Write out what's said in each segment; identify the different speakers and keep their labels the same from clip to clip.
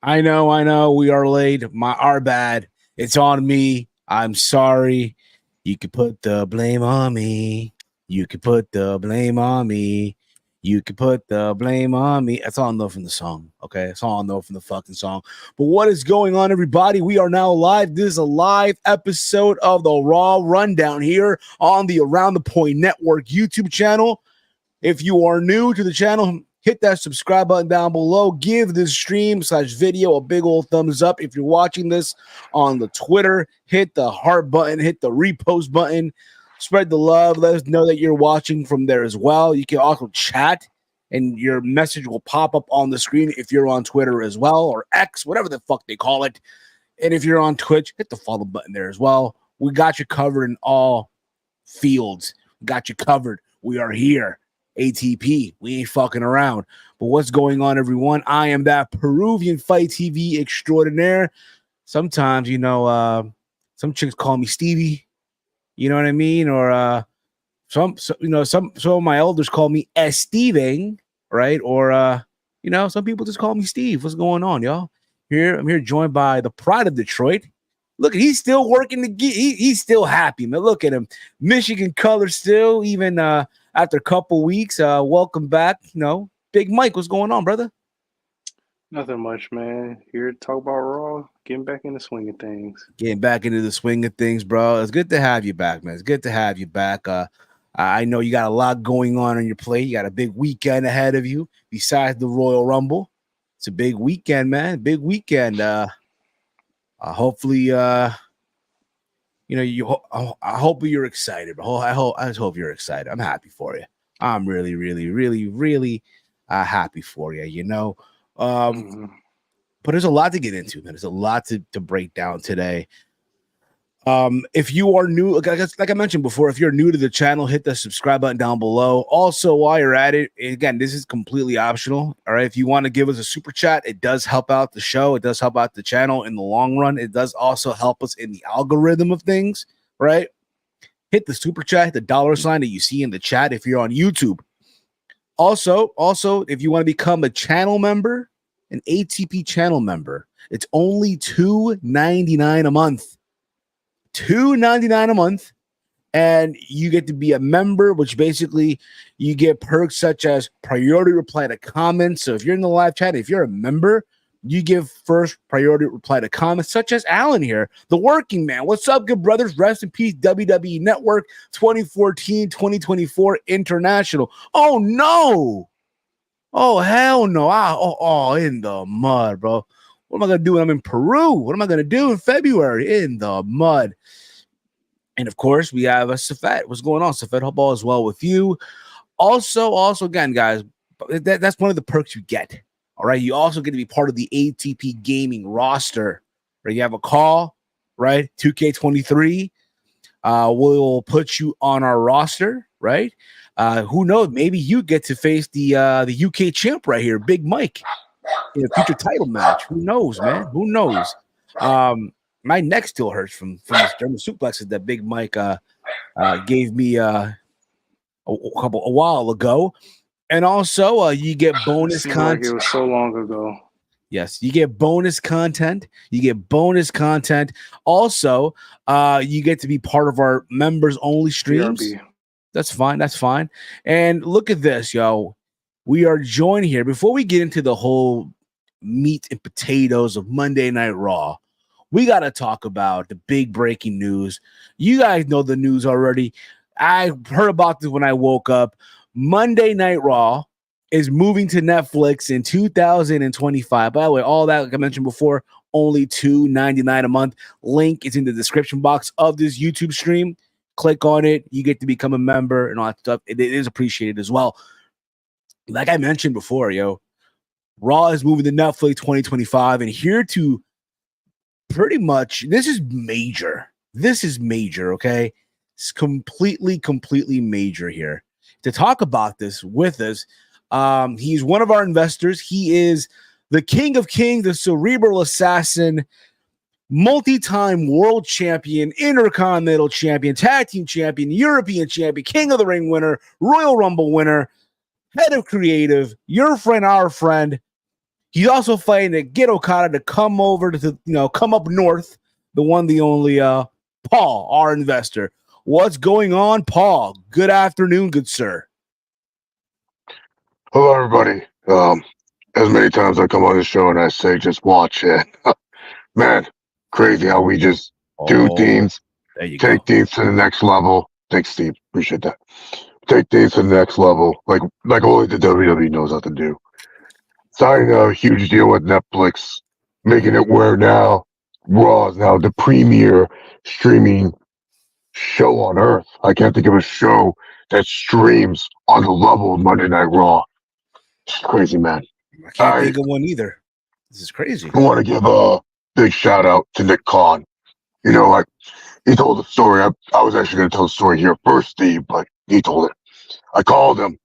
Speaker 1: I know. We are late. Our bad. It's on me. I'm sorry. You can put the blame on me. You can put the blame on me. You can put the blame on me. That's all I know from the song. Okay. That's all I know from the fucking song. But what is going on, everybody? We are now live. This is a live episode of the Raw Rundown here on the Around the Point Network YouTube channel. If you are new to the channel, hit that subscribe button down below. Give this stream/video a big old thumbs up. If you're watching this on the Twitter, hit the heart button, hit the repost button. Spread the love. Let us know that you're watching from there as well. You can also chat, and your message will pop up on the screen if you're on Twitter as well, or X, whatever the fuck they call it. And if you're on Twitch, hit the follow button there as well. We got you covered in all fields. We got you covered. We are here. ATP, we ain't fucking around. But what's going on, everyone? I am that Peruvian Fight TV extraordinaire. Sometimes, some chicks call me Stevie. You know what I mean? Or some of my elders call me Steven, right? Or some people just call me Steve. What's going on, y'all? I'm here joined by the pride of Detroit. Look, he's still working to get. He's still happy, man. Look at him, Michigan color still, even after a couple weeks. Welcome back, Big Mike. What's going on, brother?
Speaker 2: Nothing much, man. Here to talk about Raw, getting back in the swing of things.
Speaker 1: Getting back into the swing of things, bro. It's good to have you back, man. It's good to have you back. I know you got a lot going on your plate. You got a big weekend ahead of you. Besides the Royal Rumble, it's a big weekend, man. Big weekend. Hopefully, I hope you're excited. I just hope you're excited. I'm happy for you. I'm really, really, really, really happy for you. But there's a lot to get into, man. There's a lot to break down today. If you are new, like I mentioned before, if you're new to the channel, hit the subscribe button down below. Also, while you're at it, again, this is completely optional. All right. If you want to give us a super chat, it does help out the show. It does help out the channel in the long run. It does also help us in the algorithm of things. Right. Hit the super chat, the $sign that you see in the chat if you're on YouTube. Also, if you want to become a channel member, an ATP channel member, it's only $2.99 a month. $2.99 a month, and you get to be a member, which basically you get perks such as priority reply to comments. So if you're in the live chat, if you're a member, you give first priority reply to comments, such as Alan here, the working man. What's up, good brothers? Rest in peace, WWE Network 2014-2024 International. Oh, no. Oh, hell no. In the mud, bro. What am I going to do when I'm in Peru? What am I going to do in February? In the mud. And, of course, we have a Safet. What's going on, Safet? Hope all is well with you. Also, again, guys, that's one of the perks you get. All right? You also get to be part of the ATP Gaming roster. Right? You have a call, right? 2K23. We'll put you on our roster, right? Who knows? Maybe you get to face the UK champ right here, Big Mike, in a future title match. Who knows, man? Who knows? My neck still hurts from this German suplexes that Big Mike gave me a while ago. And also, you get bonus content.
Speaker 2: Like it was so long ago.
Speaker 1: Yes, you get bonus content. Also, you get to be part of our members-only streams.
Speaker 2: BRB.
Speaker 1: That's fine. And look at this, yo. We are joined here. Before we get into the whole meat and potatoes of Monday Night Raw, we got to talk about the big breaking news. You guys know the news already. I heard about this when I woke up. Monday Night Raw is moving to Netflix in 2025. By the way, all that, like I mentioned before, only $2.99 a month. Link is in the description box of this YouTube stream. Click on it. You get to become a member and all that stuff. It is appreciated as well. Like I mentioned before, Raw is moving to Netflix 2025, and here to pretty much, this is major, okay? It's completely major here. To talk about this with us, he's one of our investors. He is the King of Kings, the Cerebral Assassin, multi-time world champion, intercontinental champion, tag team champion, European champion, King of the Ring winner, Royal Rumble winner, head of creative, your friend, our friend, He's also fighting to get Okada to come over to come up north. The one, the only Paul, our investor. What's going on, Paul? Good afternoon, good sir.
Speaker 3: Hello, everybody. As many times I come on the show and I say, just watch it. Man, crazy how we just do things,
Speaker 1: There you
Speaker 3: take
Speaker 1: go.
Speaker 3: things to the next level. Thanks, Steve. Appreciate that. Take things to the next level, like only the WWE knows how to do. Signing a huge deal with Netflix, making it where now Raw is now the premier streaming show on earth. I can't think of a show that streams on the level of Monday Night Raw. It's crazy, man.
Speaker 1: I can't think of one either. This is crazy.
Speaker 3: I want to give a big shout out to Nick Khan. You know, like he told the story. I was actually going to tell the story here first, Steve, but he told it. I called him.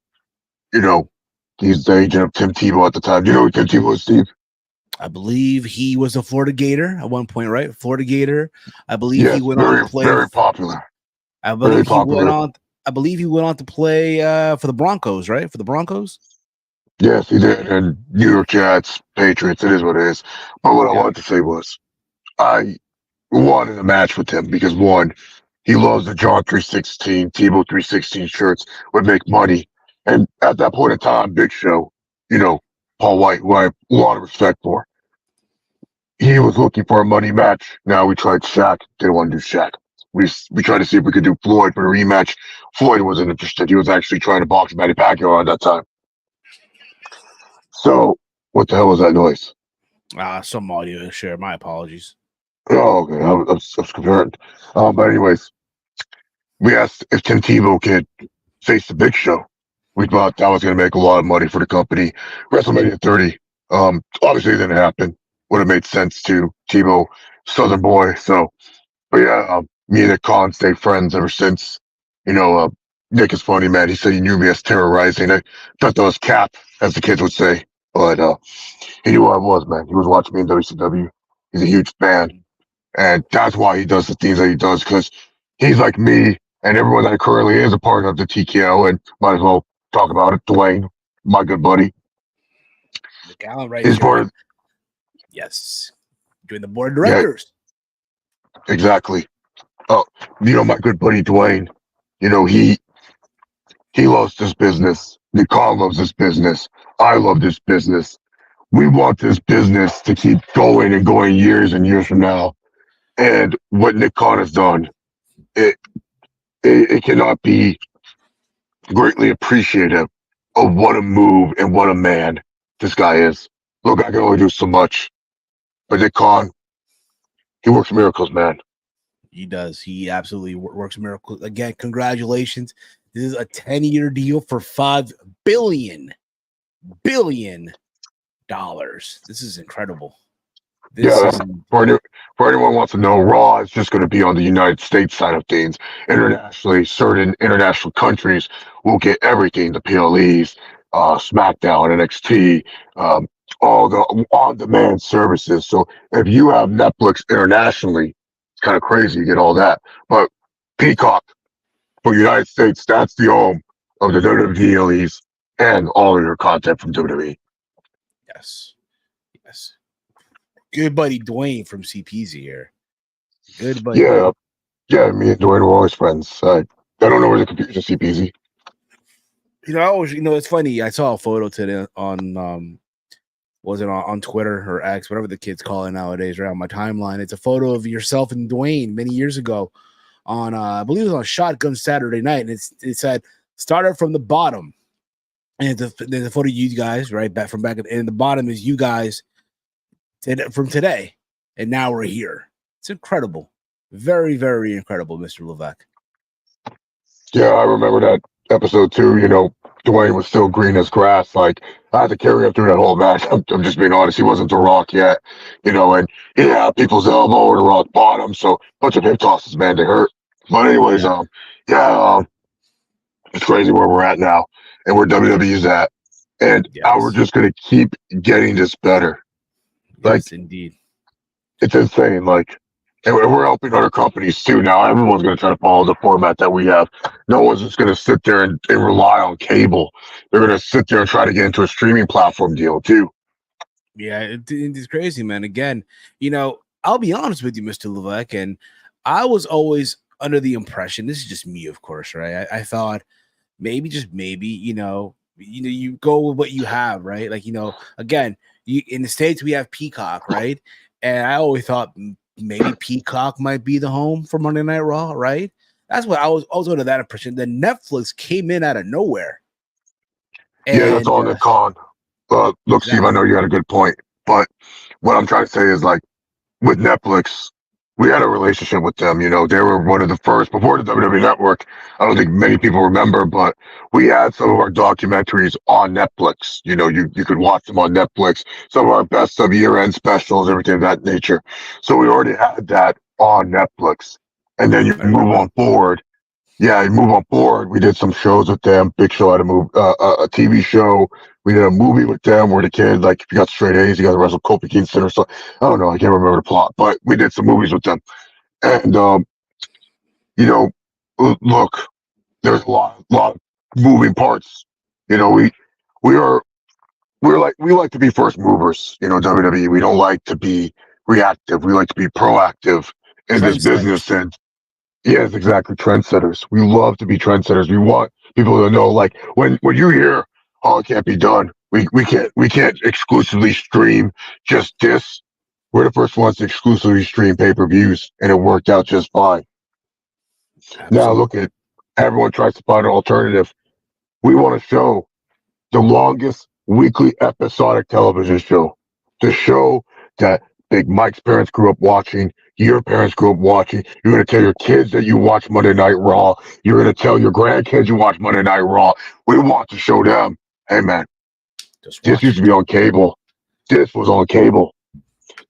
Speaker 3: You know, he's the agent of Tim Tebow at the time. Do you know who Tim Tebow was, Steve?
Speaker 1: I believe he was a Florida Gator at one point, right? Florida Gator. I believe he went on to play.
Speaker 3: Very popular.
Speaker 1: I believe he went on. I believe he went on to play for the Broncos, right? For the Broncos.
Speaker 3: Yes, he did. And New York Jets, Patriots. It is what it is. But what I wanted to say was, I wanted a match with him because one, he loves the John 316, Tebow 316 shirts, would make money. And at that point in time, Big Show, you know, Paul White, who I have a lot of respect for, he was looking for a money match. Now we tried Shaq, didn't want to do Shaq. We tried to see if we could do Floyd for the rematch. Floyd wasn't interested. He was actually trying to box Manny Pacquiao at that time. So what the hell was that noise?
Speaker 1: Some audio share. My apologies.
Speaker 3: Oh, okay. I was comparing. But anyways, we asked if Tim Tebow could face the Big Show. We thought that was going to make a lot of money for the company. WrestleMania 30, obviously it didn't happen. Would have made sense to Tebow, Southern boy. So, but yeah, me and Nick Khan stay friends ever since. You know, Nick is funny, man. He said he knew me as terrorizing. I thought that was cap, as the kids would say. But he knew who I was, man. He was watching me in WCW. He's a huge fan. And that's why he does the things that he does, because he's like me and everyone that currently is a part of the TKO, and might as well talk about it. Dwayne, my good buddy.
Speaker 1: Nick Allen, right
Speaker 3: He's
Speaker 1: here.
Speaker 3: part of,
Speaker 1: yes. Doing the board of directors.
Speaker 3: Yeah, exactly. Oh, you know, my good buddy Dwayne, you know, he loves this business. Nicole loves this business. I love this business. We want this business to keep going and going years and years from now. And what Nick Khan has done, it cannot be greatly appreciative of what a move and what a man this guy is. Look, I can only do so much, but Nick Khan, he works miracles, man.
Speaker 1: He does. He absolutely works miracles. Again, congratulations. This is a 10-year deal for $5 billion. This is incredible.
Speaker 3: For anyone who wants to know, Raw is just going to be on the United States side of things. Internationally, certain international countries will get everything: the PLEs, SmackDown, NXT, all the on-demand services. So if you have Netflix internationally, it's kind of crazy you get all that. But Peacock for United States, that's the home of the WWE PLEs and all of your content from WWE.
Speaker 1: Yes. Good buddy Dwayne from CPZ here. Good buddy.
Speaker 3: Yeah, me and Dwayne were always friends. I don't know where the computer's CPZ.
Speaker 1: It's funny. I saw a photo today on was it on Twitter or X, whatever the kids call it nowadays, right on my timeline. It's a photo of yourself and Dwayne many years ago on I believe it was on Shotgun Saturday Night, and it said started from the bottom, and there's a photo of you guys right back from back, and the bottom is you guys from today, and now we're here. It's incredible, very, very incredible, Mr. Levesque.
Speaker 3: Yeah, I remember that episode too. You know, Dwayne was still green as grass. Like I had to carry him through that whole match. I'm just being honest. He wasn't the Rock yet, you know. And yeah, people's elbow or the Rock bottom. So bunch of hip tosses, man, they hurt. But anyways, it's crazy where we're at now and where WWE's at, and how we're just gonna keep getting this better.
Speaker 1: Yes, indeed.
Speaker 3: It's insane. Like, and we're helping other companies too now. Everyone's going to try to follow the format that we have. No one's just going to sit there and rely on cable. They're going to sit there and try to get into a streaming platform deal too.
Speaker 1: Yeah, it's crazy, man. Again, I'll be honest with you, Mr. Levesque, and I was always under the impression, this is just me, of course, right? I thought maybe, just maybe, you go with what you have, right? Like, again, in the States we have Peacock, right? And I always thought maybe Peacock might be the home for Monday Night Raw, right? That's what I was under that impression. Then Netflix came in out of nowhere,
Speaker 3: Yeah, that's
Speaker 1: and
Speaker 3: all the con. Look, Steve, I
Speaker 1: exactly.
Speaker 3: know you had a good point, but what I'm trying to say is like with Netflix, we had a relationship with them. They were one of the first before the WWE Network. I don't think many people remember, but we had some of our documentaries on Netflix. You could watch them on Netflix. Some of our best of year-end specials, everything of that nature. So we already had that on Netflix, and then you
Speaker 1: I
Speaker 3: move
Speaker 1: remember.
Speaker 3: on forward. Yeah, you move on forward. We did some shows with them. Big Show had a TV show. We did a movie with them where the kid, like, if you got straight A's, you got to wrestle Kofi Kingston or something. I don't know. I can't remember the plot, but we did some movies with them. And, you know, look, there's a lot of moving parts. You know, we are, we like to be first movers, WWE. We don't like to be reactive. We like to be proactive in this business.
Speaker 1: Trendsetters.
Speaker 3: And yes, exactly. Trendsetters. We love to be trendsetters. We want people to know, like, when you hear, "Oh, it can't be done. We can't exclusively stream just this." We're the first ones to exclusively stream pay-per-views, and it worked out just fine. Now look
Speaker 1: Absolutely.
Speaker 3: at everyone tries to find an alternative. We want to show the longest weekly episodic television show, the show that Big Mike's parents grew up watching, your parents grew up watching. You're going to tell your kids that you watch Monday Night Raw. You're going to tell your grandkids you watch Monday Night Raw. We want to show them, hey man,
Speaker 1: Just
Speaker 3: this used
Speaker 1: watch.
Speaker 3: to be on cable. This was on cable.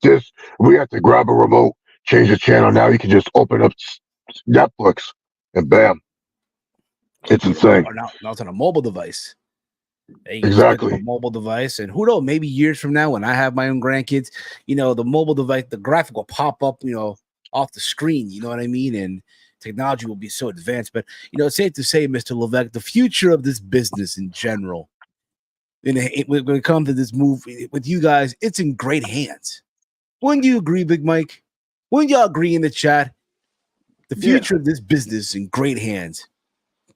Speaker 3: This, we have to grab a remote, change the channel. Now you can just open up Netflix and bam, it's insane.
Speaker 1: Or now it's on a mobile device. Hey, you just pick up a
Speaker 3: Exactly.
Speaker 1: mobile device, and who knows, maybe years from now, when I have my own grandkids, the mobile device, the graphic will pop up, off the screen. You know what I mean? And technology will be so advanced. But it's safe to say, Mr. Levesque, the future of this business in general, when it comes to this move with you guys, it's in great hands. Wouldn't you agree, Big Mike? Wouldn't y'all agree in the chat? The
Speaker 2: Yeah,
Speaker 1: future of this business is in great hands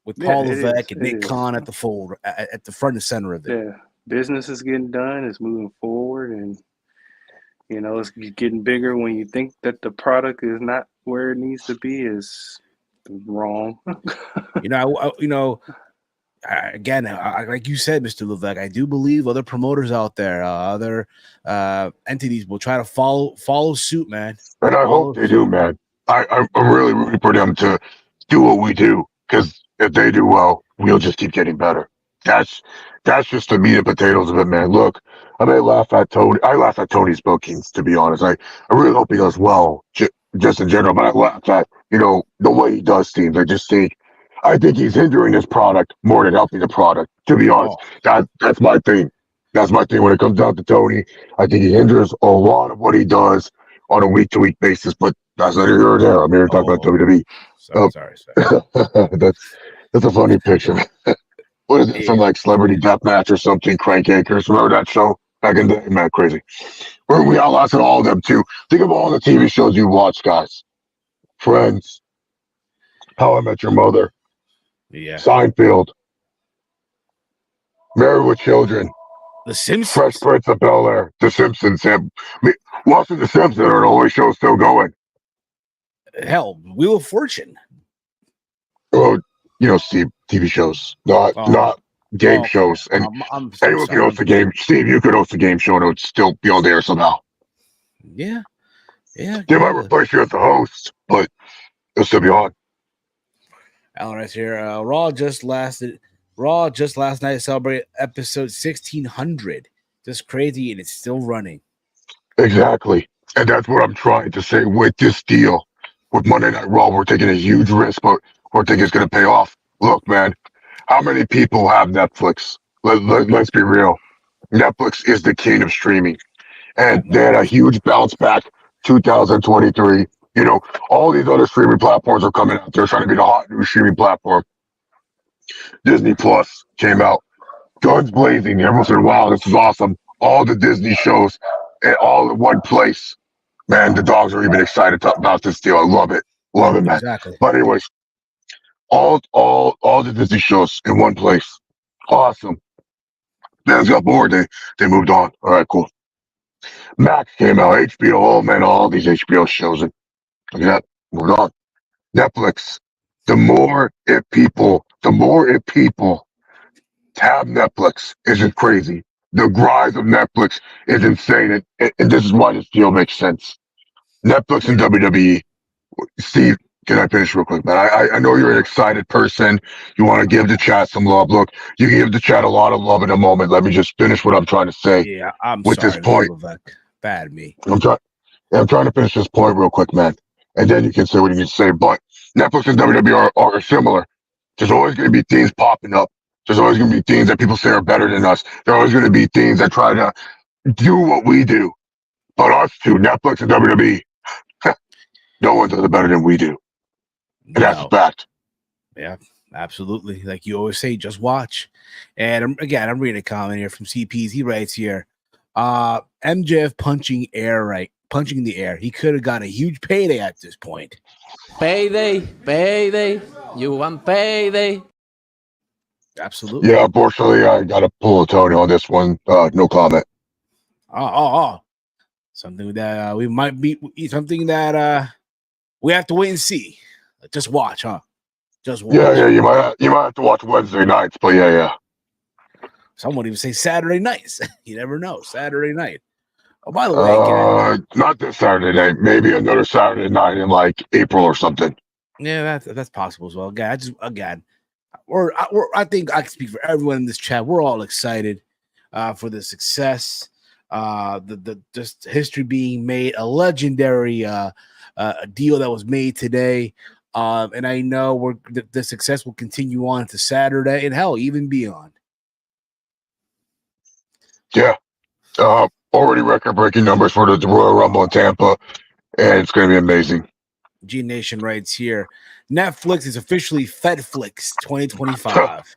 Speaker 1: with
Speaker 2: yeah,
Speaker 1: Paul
Speaker 2: it is.
Speaker 1: Levesque and
Speaker 2: It
Speaker 1: Nick
Speaker 2: is.
Speaker 1: Khan at the fold, at the front and center of it.
Speaker 2: Yeah, business is getting done. It's moving forward, and it's getting bigger. When you think that the product is not where it needs to be, is wrong.
Speaker 1: You know, again, like you said, Mr. Levesque, I do believe other promoters out there, other entities will try to follow suit, man.
Speaker 3: And I hope
Speaker 1: Follow
Speaker 3: they do,
Speaker 1: suit.
Speaker 3: man. I'm really rooting for them to do what we do, because if they do well, we'll just keep getting better. That's that's just the meat and potatoes of it, man. Look, I may laugh at Tony. I laugh at Tony's bookings, to be honest. I really hope he does well, just in general. But I laugh at the way he does things. I think he's hindering this product more than helping the product. To be honest,
Speaker 1: Oh,
Speaker 3: that's my thing. That's my thing when it comes down to Tony. I think he hinders a lot of what he does on a week to week basis. But that's neither here nor there. I'm here to talk about
Speaker 1: oh,
Speaker 3: WWE.
Speaker 1: sorry, sorry, sorry.
Speaker 3: That's a funny picture. What is it from,
Speaker 1: Yeah,
Speaker 3: like, Celebrity Deathmatch or something? Crank Acres. Remember that show back in the day? Man, crazy. We outlasted all of them too. Think of all the TV shows you watched, guys. Friends, How I Met Your Mother,
Speaker 1: yeah.
Speaker 3: Seinfeld, Married with Children,
Speaker 1: The
Speaker 3: Fresh
Speaker 1: Simpsons.
Speaker 3: Prince of Bel Air, The Simpsons. Watching The Simpsons are the only shows still going.
Speaker 1: Hell, Wheel of Fortune.
Speaker 3: Well, Steve, TV shows,
Speaker 1: Oh,
Speaker 3: not game
Speaker 1: okay.
Speaker 3: shows. And
Speaker 1: I'm
Speaker 3: anyone can
Speaker 1: sorry.
Speaker 3: host a game. Steve, you could host a game show and it would still be on there somehow.
Speaker 1: Yeah, yeah.
Speaker 3: They might replace you as the host, but it'll still be on.
Speaker 1: Alan right here. Raw just last night celebrated episode 1600. Just crazy, and it's still running.
Speaker 3: Exactly. And that's what I'm trying to say with this deal. With Monday Night Raw, we're taking a huge risk, but we're thinking it's going to pay off. Look, man, how many people have Netflix? Let's be real. Netflix is the king of streaming.
Speaker 1: Oh
Speaker 3: And
Speaker 1: my
Speaker 3: they had a
Speaker 1: gosh.
Speaker 3: huge bounce back 2023. All these other streaming platforms are coming out. They're trying to be the hot new streaming platform. Disney Plus came out, guns blazing. Everyone said, wow, this is awesome. all the Disney shows, and all in one place. Man, the dogs are even excited about this deal. I love it, man.
Speaker 1: Exactly.
Speaker 3: But anyways, all the Disney shows in one place. Awesome. Fans got bored. They moved on. All right, cool. Max came out. HBO. Oh man, all these HBO shows. And look at that. Moved on. Netflix. The more it people have Netflix isn't crazy. The rise of Netflix is insane, and this is why this deal makes sense. Netflix and WWE. Steve, can I finish real quick, man? I know you're an excited person. You want to give the chat some love. Look, you can give the chat a lot of love in a moment. Let me just finish what I'm trying to say
Speaker 1: Yeah, I'm
Speaker 3: with this
Speaker 1: sorry,
Speaker 3: point.
Speaker 1: Vivek. Bad me.
Speaker 3: I'm trying to finish this point real quick, man, and then you can say what you need to say. But Netflix and WWE are similar. There's always going to be things popping up. There's always going to be things that people say are better than us. There are always going to be things that try to do what we do. But us two, Netflix and WWE, no one does it better than we do. And that's a
Speaker 1: No.
Speaker 3: fact.
Speaker 1: Yeah, absolutely. Like you always say, just watch. And I'm reading a comment here from CPs. He writes here, MJF punching in the air. He could have got a huge payday at this point.
Speaker 4: Payday. You want payday?
Speaker 1: Absolutely.
Speaker 3: Yeah, unfortunately, I got to pull a Tony on this one. No comment.
Speaker 1: Oh. Something that we might be something that we have to wait and see. Just watch, huh? Just watch.
Speaker 3: Yeah. You might have to watch Wednesday nights, but yeah.
Speaker 1: Some would even say Saturday nights. You never know. Saturday night. Oh, by the way,
Speaker 3: not this Saturday night. Maybe another Saturday night in like April or something.
Speaker 1: Yeah, that's possible as well. I think I can speak for everyone in this chat. We're all excited for the success, the just history being made, a legendary a deal that was made today. And I know the success will continue on to Saturday and hell, even beyond.
Speaker 3: Yeah. Already record-breaking numbers for the Royal Rumble in Tampa, and it's going to be amazing.
Speaker 1: G Nation writes here, Netflix is officially FedFlix 2025.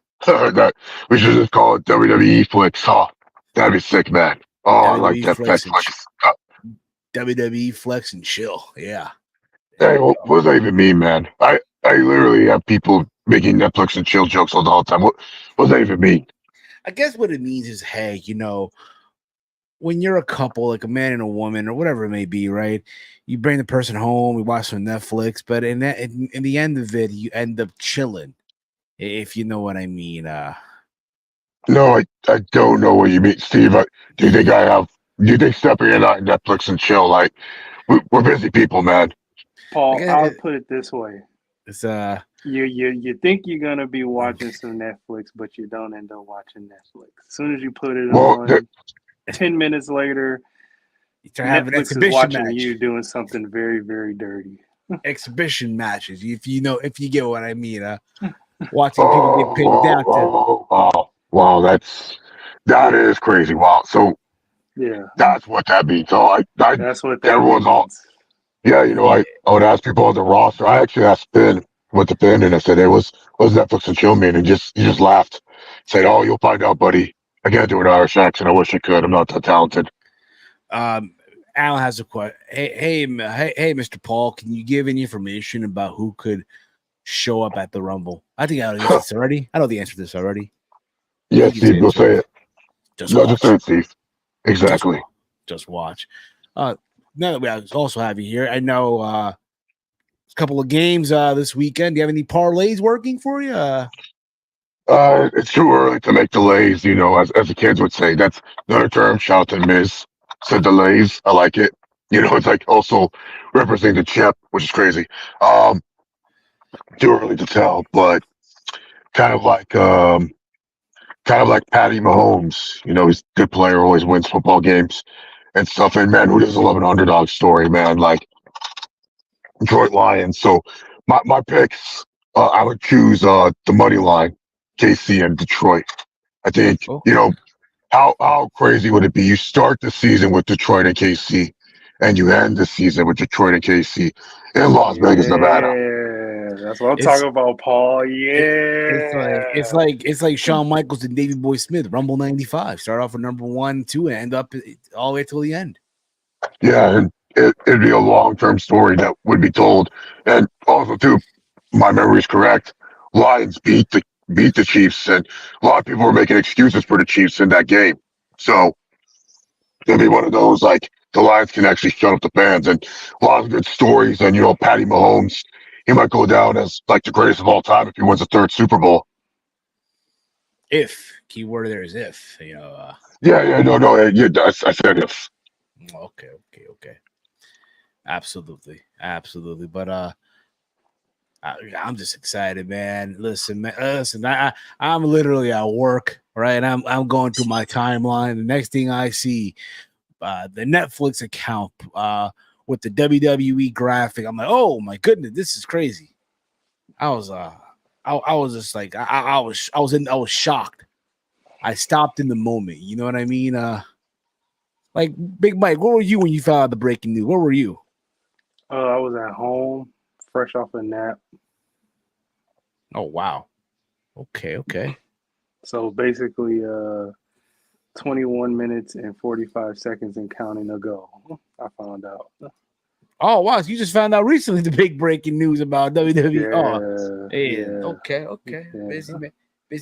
Speaker 3: We should just call it WWE Flicks. Oh, that'd be sick, man. Oh, I like that FedFlix.
Speaker 1: WWE Flex and chill. Yeah.
Speaker 3: Hey, what does that even mean, man? I literally have people making Netflix and chill jokes all the time. What does that even mean?
Speaker 1: I guess what it means is, hey, when you're a couple, like a man and a woman or whatever it may be, right? You bring the person home, we watch some Netflix, but in the end of it, you end up chilling, if you know what I mean.
Speaker 3: No, I don't know what you mean, Steve. Do you think Stepping and I Netflix and chill? Like, we're busy people, man.
Speaker 2: Paul, I'll put it this way.
Speaker 1: It's
Speaker 2: you think you're gonna be watching some Netflix, but you don't end up watching Netflix. As soon as you put it on, 10 minutes later, Netflix is watching you doing something very, very dirty.
Speaker 1: Exhibition matches, if you get what I mean. Watching people get pinned down to.
Speaker 3: Wow, that is crazy. Wow, so
Speaker 2: yeah,
Speaker 3: that's what that means. So
Speaker 2: that's what that
Speaker 3: everyone's
Speaker 2: means.
Speaker 3: all. Yeah, I would ask people on the roster. I actually asked Finn with the Finn, and I said, "Hey, what's Netflix and chill mean?" And he just laughed. Said, "Oh, you'll find out, buddy. I can't do an Irish accent. I wish I could. I'm not that talented."
Speaker 1: Alan has a question. Hey, Mr. Paul, can you give any information about who could show up at the Rumble? I think I know the answer to this already. I know the answer to this already.
Speaker 3: Yes, Steve, go say it.
Speaker 1: Just say
Speaker 3: it, Steve. Exactly.
Speaker 1: Just watch. Now that we also have you here, I know a couple of games this weekend. Do you have any parlays working for you?
Speaker 3: It's too early to make delays, as the kids would say. That's another term. Shout out to Miz. Said delays. I like it. It's like also representing the chip, which is crazy. Too early to tell, but kind of like Patty Mahomes. He's a good player, always wins football games and stuff. And man, who doesn't love an underdog story, man? Like Detroit Lions. So my picks, I would choose the money line, KC and Detroit. I think how crazy would it be? You start the season with Detroit and KC, and you end the season with Detroit and KC in Las Vegas, Nevada.
Speaker 2: that's what I'm talking about, Paul. Yeah,
Speaker 1: it's like Shawn Michaels and Davey Boy Smith, Rumble '95. Start off with number 1, 2, and end up all the way till the end.
Speaker 3: Yeah, and it'd be a long-term story that would be told. And also, too, my memory is correct. Lions beat the Chiefs, and a lot of people were making excuses for the Chiefs in that game. So it'll be one of those like the Lions can actually shut up the fans, and a lot of good stories. And Patty Mahomes, he might go down as like the greatest of all time if he wins a third Super Bowl.
Speaker 1: If keyword there is if
Speaker 3: no, yeah, I said if.
Speaker 1: Okay. Absolutely. But I'm just excited, man. Listen. I'm literally at work, right? I'm going through my timeline. The next thing I see, the Netflix account with the WWE graphic. I'm like, oh my goodness, this is crazy. I was just like, I was shocked. I stopped in the moment. You know what I mean? Like Big Mike, where were you when you found out the breaking news? Where were you?
Speaker 2: I was at home, fresh off a nap.
Speaker 1: Oh wow. Okay.
Speaker 2: So basically, 21 minutes and 45 seconds and counting ago, I found out.
Speaker 1: Oh wow! So you just found out recently the big breaking news about WWE.
Speaker 2: Yeah.
Speaker 1: Okay.
Speaker 2: Yeah.
Speaker 1: Busy man.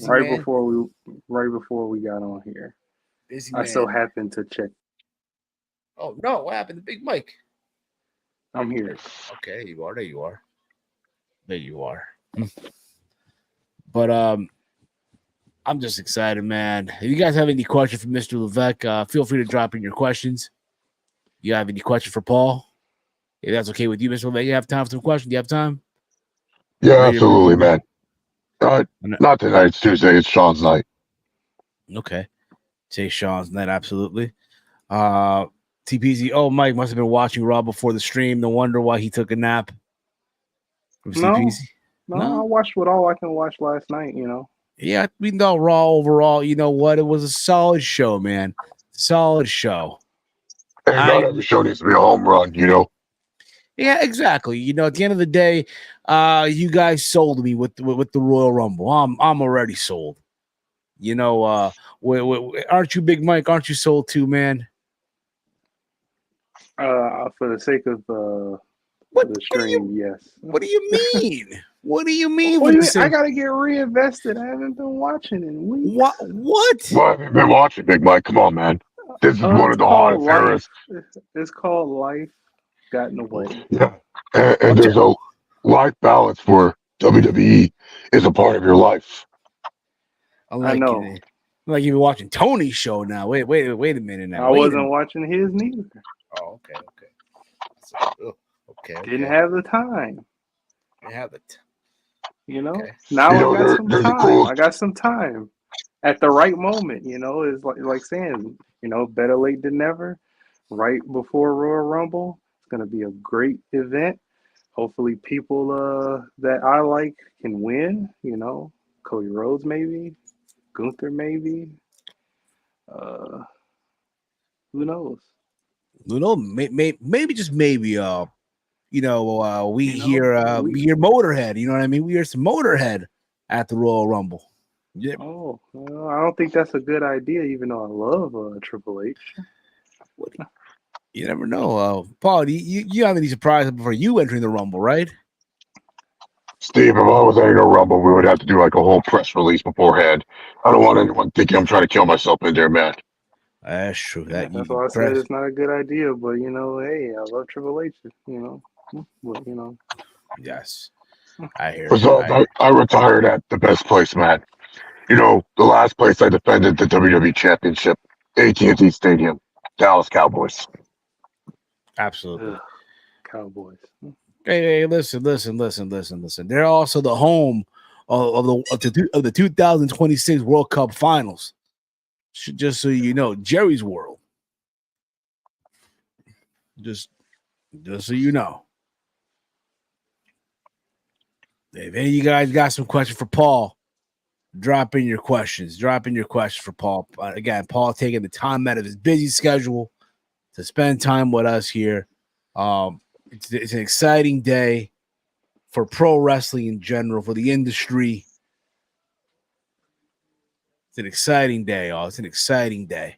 Speaker 2: Right before we got on here.
Speaker 1: Busy
Speaker 2: I
Speaker 1: man.
Speaker 2: so happened to check.
Speaker 1: Oh no! What happened to Big Mike?
Speaker 2: I'm here.
Speaker 1: Okay, there you are. But I'm just excited, man. If you guys have any questions for Mr. Levesque, feel free to drop in your questions. You have any questions for Paul? If that's okay with you, Mr. Levesque, you have time for some questions? Do you have time?
Speaker 3: Yeah, absolutely, man. Not tonight. It's Tuesday. It's Sean's night.
Speaker 1: Okay. Say Sean's night, absolutely. TPZ. Oh, Mike must have been watching Raw before the stream. No wonder why he took a nap.
Speaker 2: No, I watched what all I can watch last night,
Speaker 1: Yeah, we know Raw overall. You know what? It was a solid show, man. Solid show.
Speaker 3: And not every show needs to be a home run,
Speaker 1: Yeah, exactly. At the end of the day, you guys sold me with the Royal Rumble. I'm already sold. Aren't you, Big Mike? Aren't you sold too, man?
Speaker 2: For the sake of the stream, yes.
Speaker 1: What do you mean? What do you mean?
Speaker 2: I gotta get reinvested. I haven't been watching in weeks.
Speaker 1: What?
Speaker 3: What have you been watching, Big Mike? Come on, man. This is one of the hottest eras.
Speaker 2: It's called Life Got in the Way.
Speaker 3: Yeah, and there's a life balance for WWE is a part of your life.
Speaker 2: I know.
Speaker 1: Like you've been watching Tony's show now. Wait a minute now.
Speaker 2: I wasn't watching his neither.
Speaker 1: Oh, okay.
Speaker 2: Didn't have the time.
Speaker 1: Okay.
Speaker 2: Now I got some time. I got some time at the right moment. It's like saying, better late than never. Right before Royal Rumble, it's gonna be a great event. Hopefully, people that I like can win. Cody Rhodes maybe, Gunther maybe. Who knows?
Speaker 1: Maybe just maybe. We hear Motorhead. You know what I mean? We hear some Motorhead at the Royal Rumble.
Speaker 2: Yeah. Oh, well, I don't think that's a good idea. Even though I love Triple H.
Speaker 1: You never know. Paul, you have any surprises before you entering the Rumble, right?
Speaker 3: Steve, if I was entering a Rumble, we would have to do like a whole press release beforehand. I don't want anyone thinking I'm trying to kill myself in there, man.
Speaker 1: That's true.
Speaker 2: That's why I said it's not a good idea. But hey, I love Triple H.
Speaker 1: Yes, I hear.
Speaker 3: I retired at the best place, man. The last place I defended the WWE Championship, AT&T Stadium, Dallas Cowboys.
Speaker 1: Absolutely.
Speaker 2: Cowboys.
Speaker 1: Hey, listen. They're also the home of the 2026 World Cup Finals. Just so you know, Jerry's World. Just so you know. If any of you guys got some questions for Paul, drop in your questions. For Paul. Again, Paul taking the time out of his busy schedule to spend time with us here. It's an exciting day. for pro wrestling in general, for the industry. It's an exciting day, y'all. It's an exciting day.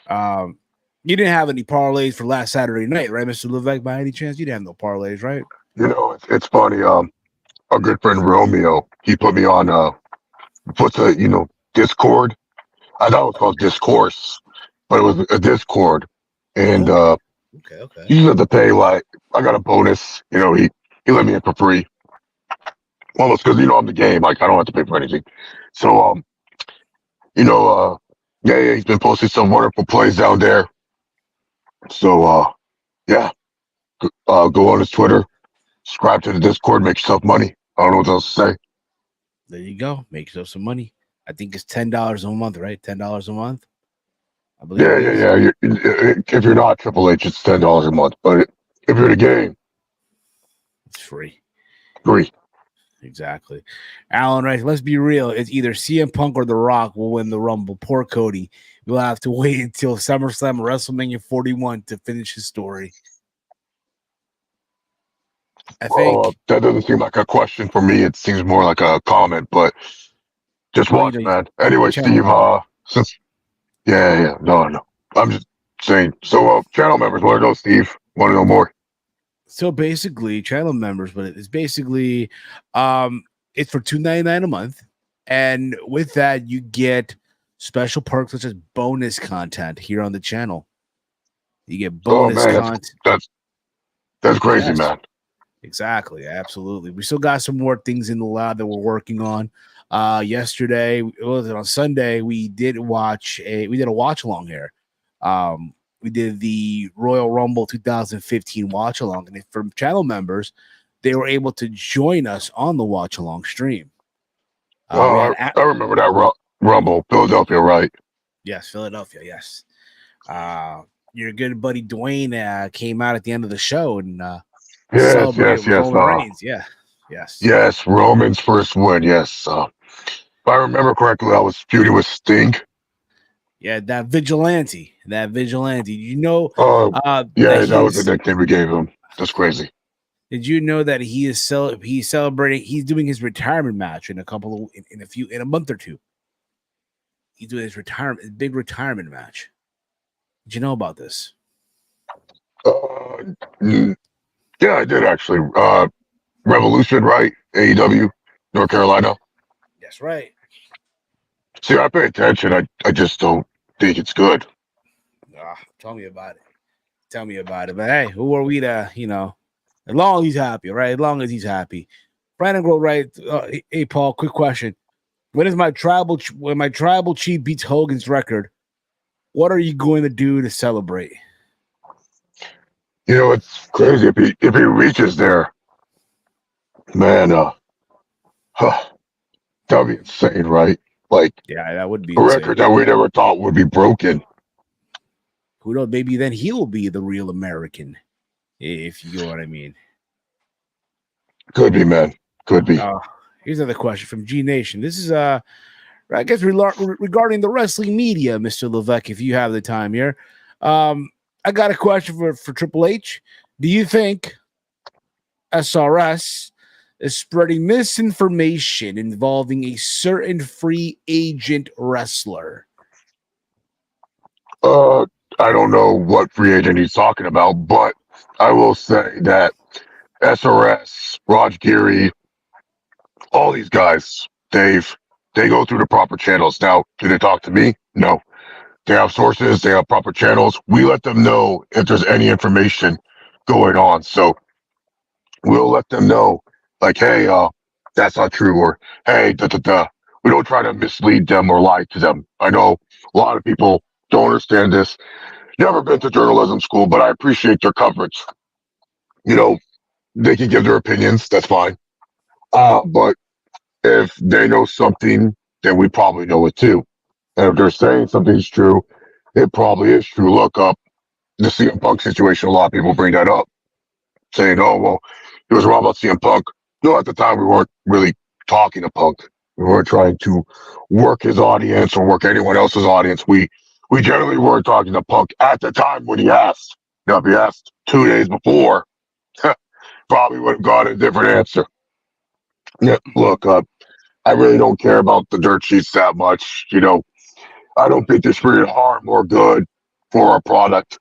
Speaker 1: You didn't have any parlays for last Saturday night, right, Mr. Levesque, by any chance? You didn't have no parlays, right?
Speaker 3: You know, it's funny. Our good friend Romeo, he put me on Discord. I thought it was called Discourse, but it was a Discord. And
Speaker 1: okay.
Speaker 3: You have to pay, like, I got a bonus. You know, he let me in for free. Almost because, I'm the game. Like, I don't have to pay for anything. So, yeah, he's been posting some wonderful plays down there. So, yeah, go on his Twitter, subscribe to the Discord, make yourself money. I don't know what else to say.
Speaker 1: There you go. Make yourself some money. I think it's $10 a month, right? $10 a month.
Speaker 3: I believe. Yeah. If you're not Triple H, it's $10 a month. But if you're the game,
Speaker 1: it's free.
Speaker 3: Free.
Speaker 1: Exactly. Alan, right? Let's be real. It's either CM Punk or The Rock will win the Rumble. Poor Cody. We'll have to wait until SummerSlam or WrestleMania 41 to finish his story. I think
Speaker 3: that doesn't seem like a question for me. It seems more like a comment, but just watch, man. Anyway, Steve, no. I'm just saying. So, channel members want to know, Steve, want to know more?
Speaker 1: So basically, channel members, but it's basically, it's for $2.99 a month, and with that, you get special perks such as bonus content here on the channel. You get bonus content.
Speaker 3: That's crazy, man.
Speaker 1: Exactly, absolutely. We still got some more things in the lab that we're working on. Yesterday, on Sunday, we did a watch along here. We did the Royal Rumble 2015 watch along, and for channel members, they were able to join us on the watch along stream.
Speaker 3: I remember that Rumble, Philadelphia, right?
Speaker 1: Yes, Philadelphia. Yes. Your good buddy Dwayne came out at the end of the show and celebrated with Roman Reigns. Yes,
Speaker 3: Roman's first win. Yes, if I remember correctly, I was feuding with Sting.
Speaker 1: Yeah, that vigilante. You know,
Speaker 3: that was the nickname we gave him. That's crazy.
Speaker 1: Did you know that he's celebrating? He's doing his retirement match in a month or two. He's doing his big retirement match. Did you know about this?
Speaker 3: Yeah, I did actually. Revolution, right? AEW, North Carolina.
Speaker 1: That's right.
Speaker 3: See, I pay attention. I just don't think it's good.
Speaker 1: Tell me about it. But hey, who are we to, as long as he's happy, right? As long as he's happy. Brandon Grove, right? Hey, Paul, quick question. When my tribal chief beats Hogan's record, what are you going to do to celebrate?
Speaker 3: It's crazy if he reaches there, man. That'd be insane, right? Like,
Speaker 1: yeah, that would be
Speaker 3: a record that we never thought would be broken.
Speaker 1: Who knows? Maybe then he'll be the real American, if you know what I mean.
Speaker 3: Could be, man. Could be.
Speaker 1: Here's another question from G Nation. This is I guess regarding the wrestling media, Mr. Levesque, if you have the time here. I got a question for Triple H. Do you think SRS is spreading misinformation involving a certain free agent wrestler?
Speaker 3: I don't know what free agent he's talking about, but I will say that SRS, Raj Giri, all these guys, Dave, they go through the proper channels. Now, do they talk to me? No. They have sources, they have proper channels. We let them know if there's any information going on. So we'll let them know, like, hey, that's not true, or hey, We don't try to mislead them or lie to them. I know a lot of people don't understand this. Never been to journalism school, but I appreciate their coverage. They can give their opinions. That's fine. But if they know something, then we probably know it too. And if they're saying something's true, it probably is true. Look up the CM Punk situation. A lot of people bring that up, saying, oh, well, it was wrong about CM Punk. No, at the time, we weren't really talking to Punk. We weren't trying to work his audience or work anyone else's audience. We generally weren't talking to Punk at the time when he asked. Now, if he asked 2 days before, probably would have got a different answer. Yeah, look, I really don't care about the dirt sheets that much. You know, I don't think they're spraying harm or good for our product.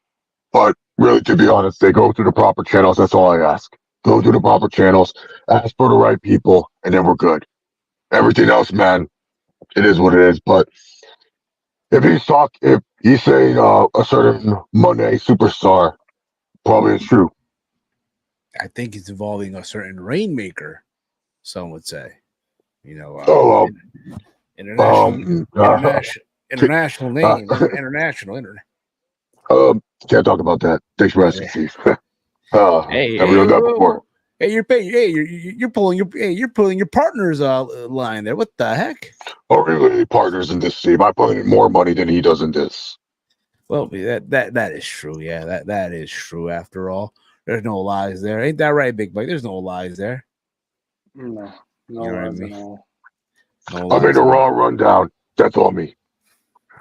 Speaker 3: But really, to be honest, they go through the proper channels. That's all I ask. Go through the proper channels, ask for the right people, and then we're good. Everything else, man, it is what it is. But if he's saying a certain Monday superstar, probably it's true.
Speaker 1: I think it's involving a certain rainmaker. Some would say, you know, international name, international.
Speaker 3: Can't talk about that. Thanks for asking, Steve.
Speaker 1: Hey,
Speaker 3: have we done that before?
Speaker 1: Hey, you're pulling your partner's line there. What the heck?
Speaker 3: Oh, really? Partners in this, Steve. I put in more money than he does in this.
Speaker 1: Well, that is true. Yeah, that is true. After all, there's no lies there. Ain't that right, Big Mike? There's no lies there.
Speaker 2: No
Speaker 1: you know
Speaker 2: lies
Speaker 1: what I mean?
Speaker 2: at all.
Speaker 1: No
Speaker 3: I made a
Speaker 1: lies.
Speaker 3: Raw rundown. That's all me.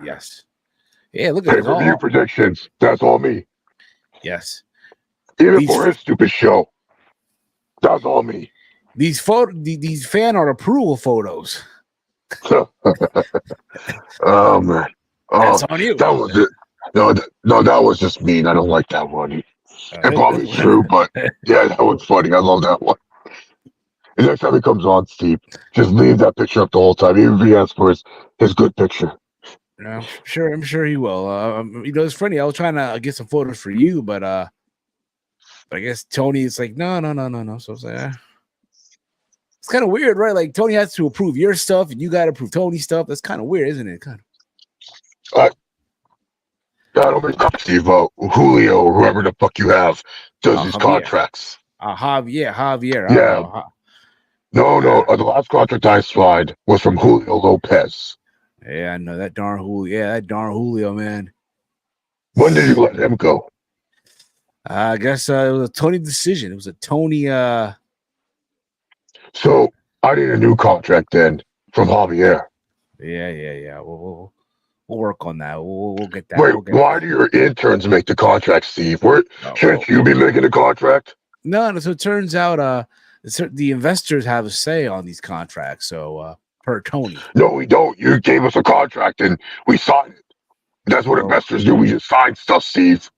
Speaker 1: Yes. Yeah, look at this.
Speaker 3: Pay-per-view predictions. That's all me.
Speaker 1: Yes.
Speaker 3: Even for his stupid show. That's all me.
Speaker 1: These fan art approval photos.
Speaker 3: Oh man.
Speaker 1: That's on you.
Speaker 3: That was it. No, that was just mean. I don't like that one. It probably is true, but yeah, that was funny. I love that one. And next time he comes on, Steve, just leave that picture up the whole time, even if he asks for his good picture.
Speaker 1: I'm sure he will. You know, it's funny. I was trying to get some photos for you, but I guess Tony is like, no. So it's like, it's kind of weird, right? Like Tony has to approve your stuff, and you got to approve Tony's stuff. That's kind of weird, isn't it? Kind of.
Speaker 3: I don't think Steve, Julio, or whoever the fuck you have does these contracts.
Speaker 1: Javier.
Speaker 3: Yeah. No. The last contract I signed was from Julio Lopez.
Speaker 1: Yeah, I know that darn Julio. Yeah, that darn Julio, man.
Speaker 3: When did you let him go?
Speaker 1: I guess it was a Tony decision. It was a Tony.
Speaker 3: So I need a new contract then from Javier.
Speaker 1: Yeah. We'll work on that. We'll get that.
Speaker 3: Wait, why do your interns make the contract, Steve? Shouldn't you be making the contract?
Speaker 1: No. So it turns out the investors have a say on these contracts. So per Tony.
Speaker 3: No, we don't. You gave us a contract and we signed it. That's what investors do. We just sign stuff, Steve.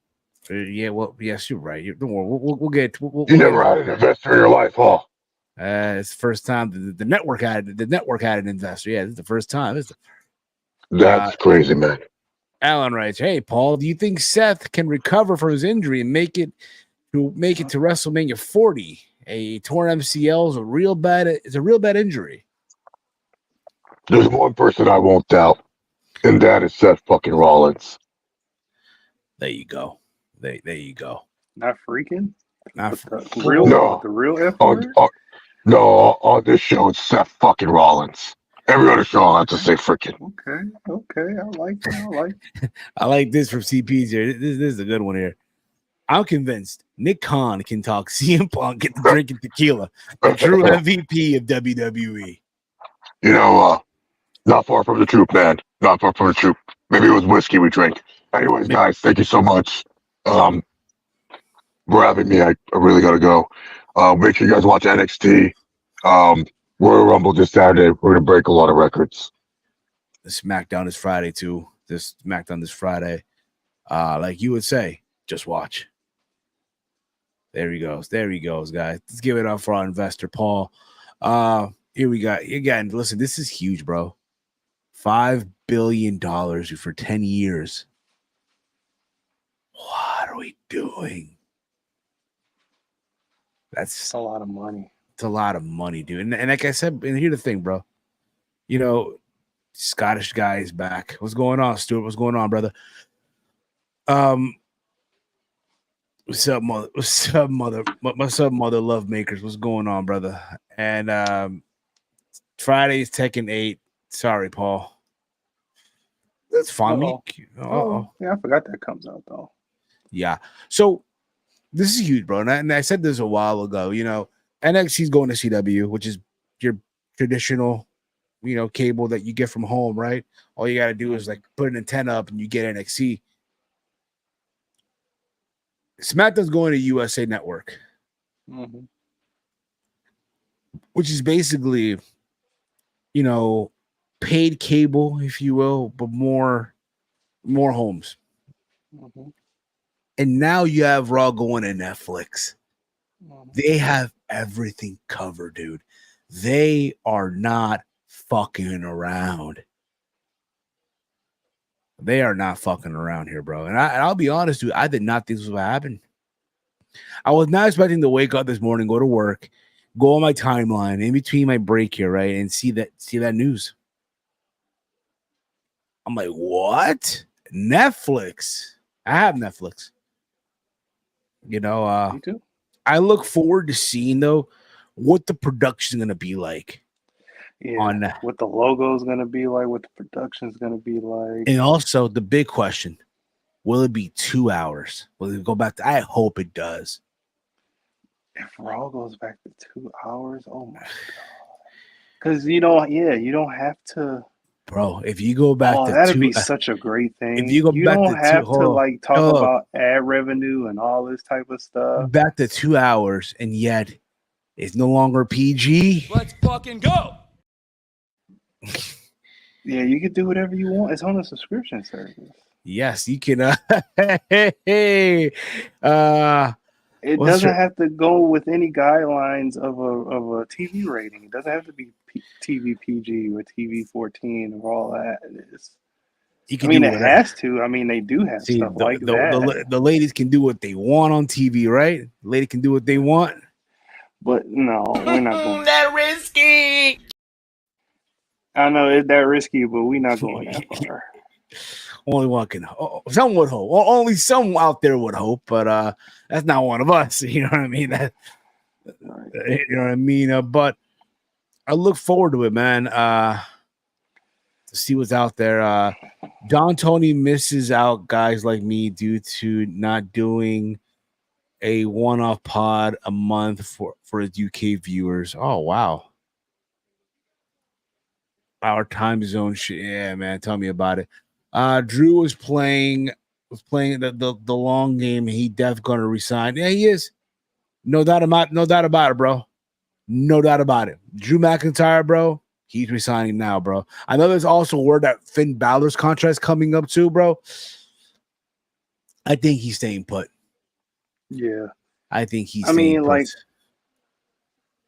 Speaker 1: Yeah, well, yes, you're right. Don't worry. We'll get. You
Speaker 3: never had an investor in your life, huh?
Speaker 1: It's the first time the network had an investor. Yeah, this is the first time.
Speaker 3: That's crazy, man.
Speaker 1: Alan writes, "Hey, Paul, do you think Seth can recover from his injury and make it to WrestleMania 40? A torn MCL is a real bad injury."
Speaker 3: There's one person I won't doubt, and that is Seth fucking Rollins.
Speaker 1: There you go. There you go.
Speaker 2: Not freaking.
Speaker 3: The
Speaker 2: real F
Speaker 3: word? No, on this show it's Seth fucking Rollins. Every other show I have to say freaking.
Speaker 2: Okay. I like it.
Speaker 1: I like this from CPs here. This is a good one here. I'm convinced Nick Khan can talk CM Punk into drinking tequila. The true MVP of WWE.
Speaker 3: You know, not far from the truth, man. Not far from the truth. Maybe it was whiskey we drank. Anyways, guys, thank you so much. For having me. I really gotta go. Make sure you guys watch NXT. Royal Rumble this Saturday. We're gonna break a lot of records.
Speaker 1: The SmackDown is Friday too. This SmackDown this Friday. Like you would say, just watch. There he goes, guys. Let's give it up for our investor, Paul. Here we got again. Listen, this is huge, bro. $5 billion for 10 years. What are we doing? That's
Speaker 2: a lot of money.
Speaker 1: It's a lot of money, dude. And like I said, and here's the thing, bro. You know, Scottish guy is back. What's going on, Stuart? What's going on, brother? What's up, mother? What's up, mother love makers? What's going on, brother? And Friday's Tekken 8. Sorry, Paul. That's fine.
Speaker 2: Yeah, I forgot that comes out though.
Speaker 1: Yeah. So this is huge, bro. And I said this a while ago. You know, NXT's going to CW, which is your traditional, you know, cable that you get from home, right? All you got to do is like put an antenna up and you get NXT. SmackDown's going to USA Network.
Speaker 2: Mm-hmm.
Speaker 1: which is basically, you know, paid cable, if you will, but more homes.
Speaker 2: Mm-hmm.
Speaker 1: And now you have Raw going to Netflix.
Speaker 2: Mm-hmm.
Speaker 1: They have everything covered, dude. They are not fucking around. They are not fucking around here, bro. And I'll be honest, dude, I did not think this was what happened. I was not expecting to wake up this morning, go to work, go on my timeline in between my break here, right, and see that news. I'm like, what? Netflix. I have Netflix. You know,
Speaker 2: Me too.
Speaker 1: I look forward to seeing though what the production is gonna be like.
Speaker 2: Yeah, what the logo is gonna be like, what the production is gonna be like,
Speaker 1: and also the big question: will it be 2 hours? Will it go back to? I hope it does.
Speaker 2: If Raw goes back to 2 hours, oh my god! Because you don't have to.
Speaker 1: Bro, if you go back to
Speaker 2: that'd
Speaker 1: 2,
Speaker 2: be such a great thing.
Speaker 1: If you go back
Speaker 2: don't
Speaker 1: to
Speaker 2: have
Speaker 1: two,
Speaker 2: to like talk about ad revenue and all this type of stuff.
Speaker 1: Back to 2 hours, and yet it's no longer PG.
Speaker 4: Let's fucking go.
Speaker 2: Yeah, you can do whatever you want. It's on a subscription service.
Speaker 1: Yes, you can.
Speaker 2: It doesn't have to go with any guidelines of a TV rating. It doesn't have to be TV PG or TV 14 or all that. It has to. I mean, they do have stuff like that.
Speaker 1: The ladies can do what they want on TV, right? The lady can do what they want.
Speaker 2: But no, we're not going
Speaker 4: that risky.
Speaker 2: I know it's that risky, but we're not going that far.
Speaker 1: Only one can. Some would hope. Only some out there would hope, but that's not one of us. You know what I mean? Right. You know what I mean? But I look forward to it, man. To see what's out there. Don Tony misses out guys like me due to not doing a one-off pod a month for his UK viewers. Oh wow. Our time zone shit. Yeah, man. Tell me about it. Drew was playing the long game. He definitely gonna resign. Yeah, he is. No doubt about it, bro. No doubt about it. Drew McIntyre, bro. He's resigning now, bro. I know there's also word that Finn Balor's contract's coming up too, bro. I think he's staying put.
Speaker 2: Yeah.
Speaker 1: I think he's staying put.
Speaker 2: Like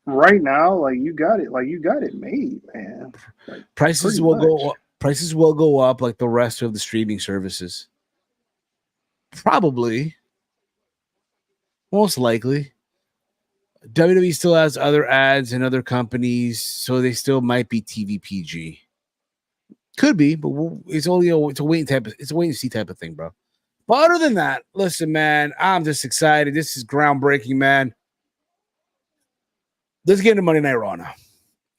Speaker 2: right now, like you got it made, man. Like,
Speaker 1: prices will go up. Prices will go up like the rest of the streaming services. Probably. Most likely. WWE still has other ads and other companies, so they still might be TV PG. Could be, but it's only it's a wait and see type of thing, bro. But other than that, listen, man, I'm just excited. This is groundbreaking, man. Let's get into Monday Night Raw now.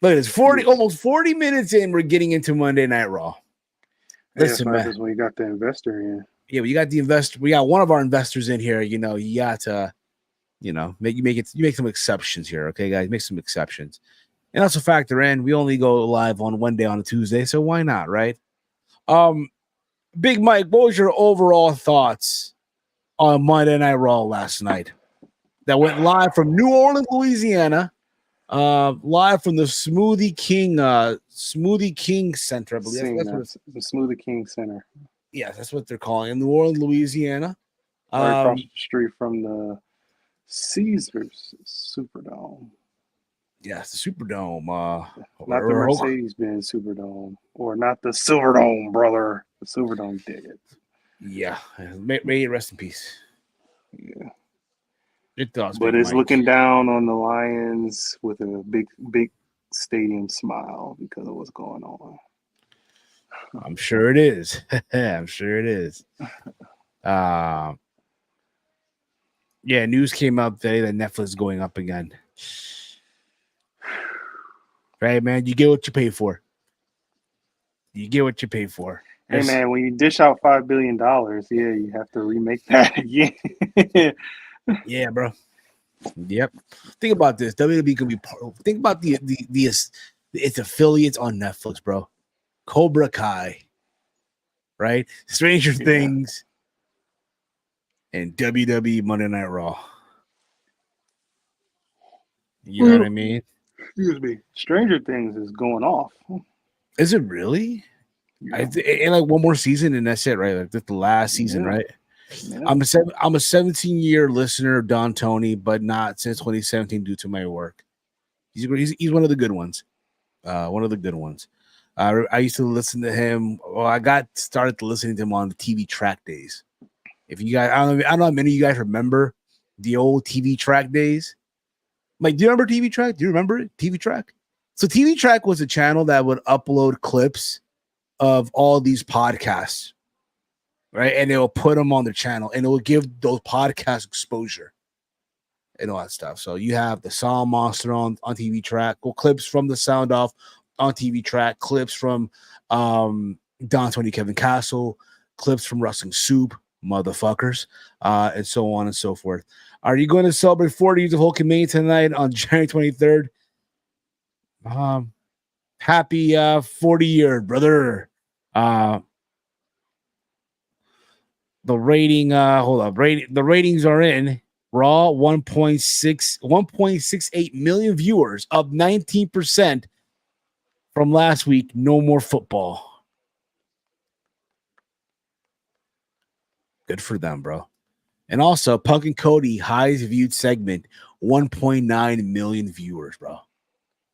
Speaker 1: Look at this, almost 40 minutes in, we're getting into Monday Night Raw. Listen, man.
Speaker 2: When you got the investor in.
Speaker 1: Yeah, we got the investor. We got one of our investors in here. You know, you got to, make some exceptions here, okay, guys? Make some exceptions, and also factor in we only go live on one day on a Tuesday, so why not, right? Big Mike, what was your overall thoughts on Monday Night Raw last night? That went live from New Orleans, Louisiana. Live from the Smoothie King Center, I believe. That's what
Speaker 2: the Smoothie King Center.
Speaker 1: Yes, that's what they're calling it. New Orleans, Louisiana.
Speaker 2: Right across the street from the Caesars Superdome.
Speaker 1: Yes, the Superdome.
Speaker 2: Not the Mercedes-Benz Superdome, or not the Silverdome, brother. The Silverdome did it.
Speaker 1: Yeah, may it rest in peace.
Speaker 2: Yeah.
Speaker 1: It does,
Speaker 2: but it's Mike. Looking down on the Lions with a big stadium smile because of what's going on.
Speaker 1: I'm sure it is. I'm sure it is. Yeah, news came up today that Netflix is going up again. Right, man? You get what you pay for. You get what you pay for.
Speaker 2: Hey, man, when you dish out $5 billion, yeah, you have to remake that again.
Speaker 1: Yeah, bro. Yep. Think about this. WWE could be think about its affiliates on Netflix, bro. Cobra Kai, right? Stranger Things, and WWE Monday Night Raw. You know what I mean?
Speaker 2: Excuse me. Stranger Things is going off.
Speaker 1: Is it really?
Speaker 2: Yeah.
Speaker 1: In like one more season and that's it, right? Like that's the last season, right?
Speaker 2: Yeah.
Speaker 1: I'm a 17-year listener of Don Tony, but not since 2017 due to my work. He's one of the good ones. One of the good ones. I used to listen to him. Well, I got started listening to him on the TV track days. If you guys, I don't know how many of you guys remember the old TV track days. Like, do you remember TV track? Do you remember it? TV track? So TV track was a channel that would upload clips of all these podcasts, right? And they will put them on the channel and it will give those podcasts exposure and all that stuff. So you have the Sound Monster on TV track, well, clips from the Sound Off on TV track, clips from Don Tony Kevin Castle, clips from Wrestling Soup, motherfuckers, and so on and so forth. Are you going to celebrate 40 years of Hulkamania tonight on January 23rd? Happy 40 year, brother. The rating, hold up, the ratings are in. Raw 1.68 million viewers, up 19% from last week. No more football. Good for them, bro. And also, Punk and Cody, highest viewed segment, 1.9 million viewers, bro.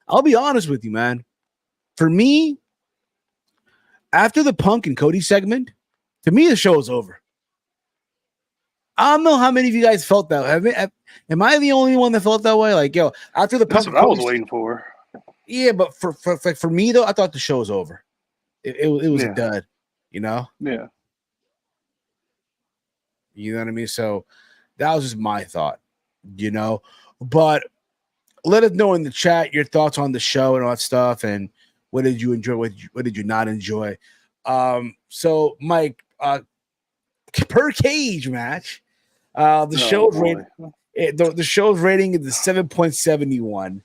Speaker 1: I'll be honest with you, man. For me, after the Punk and Cody segment, to me, the show is over. I don't know how many of you guys felt that way. Am I the only one that felt that way? Like, yo, after the
Speaker 2: That's
Speaker 1: Punk
Speaker 2: what I was waiting for.
Speaker 1: Yeah, but for me though, I thought the show was over. It was a dud, you know?
Speaker 2: Yeah.
Speaker 1: You know what I mean? So that was just my thought, you know. But let us know in the chat your thoughts on the show and all that stuff, and what did you enjoy, what did you not enjoy? So Mike, per cage match, the show's rating, the show's rating is the 7.71.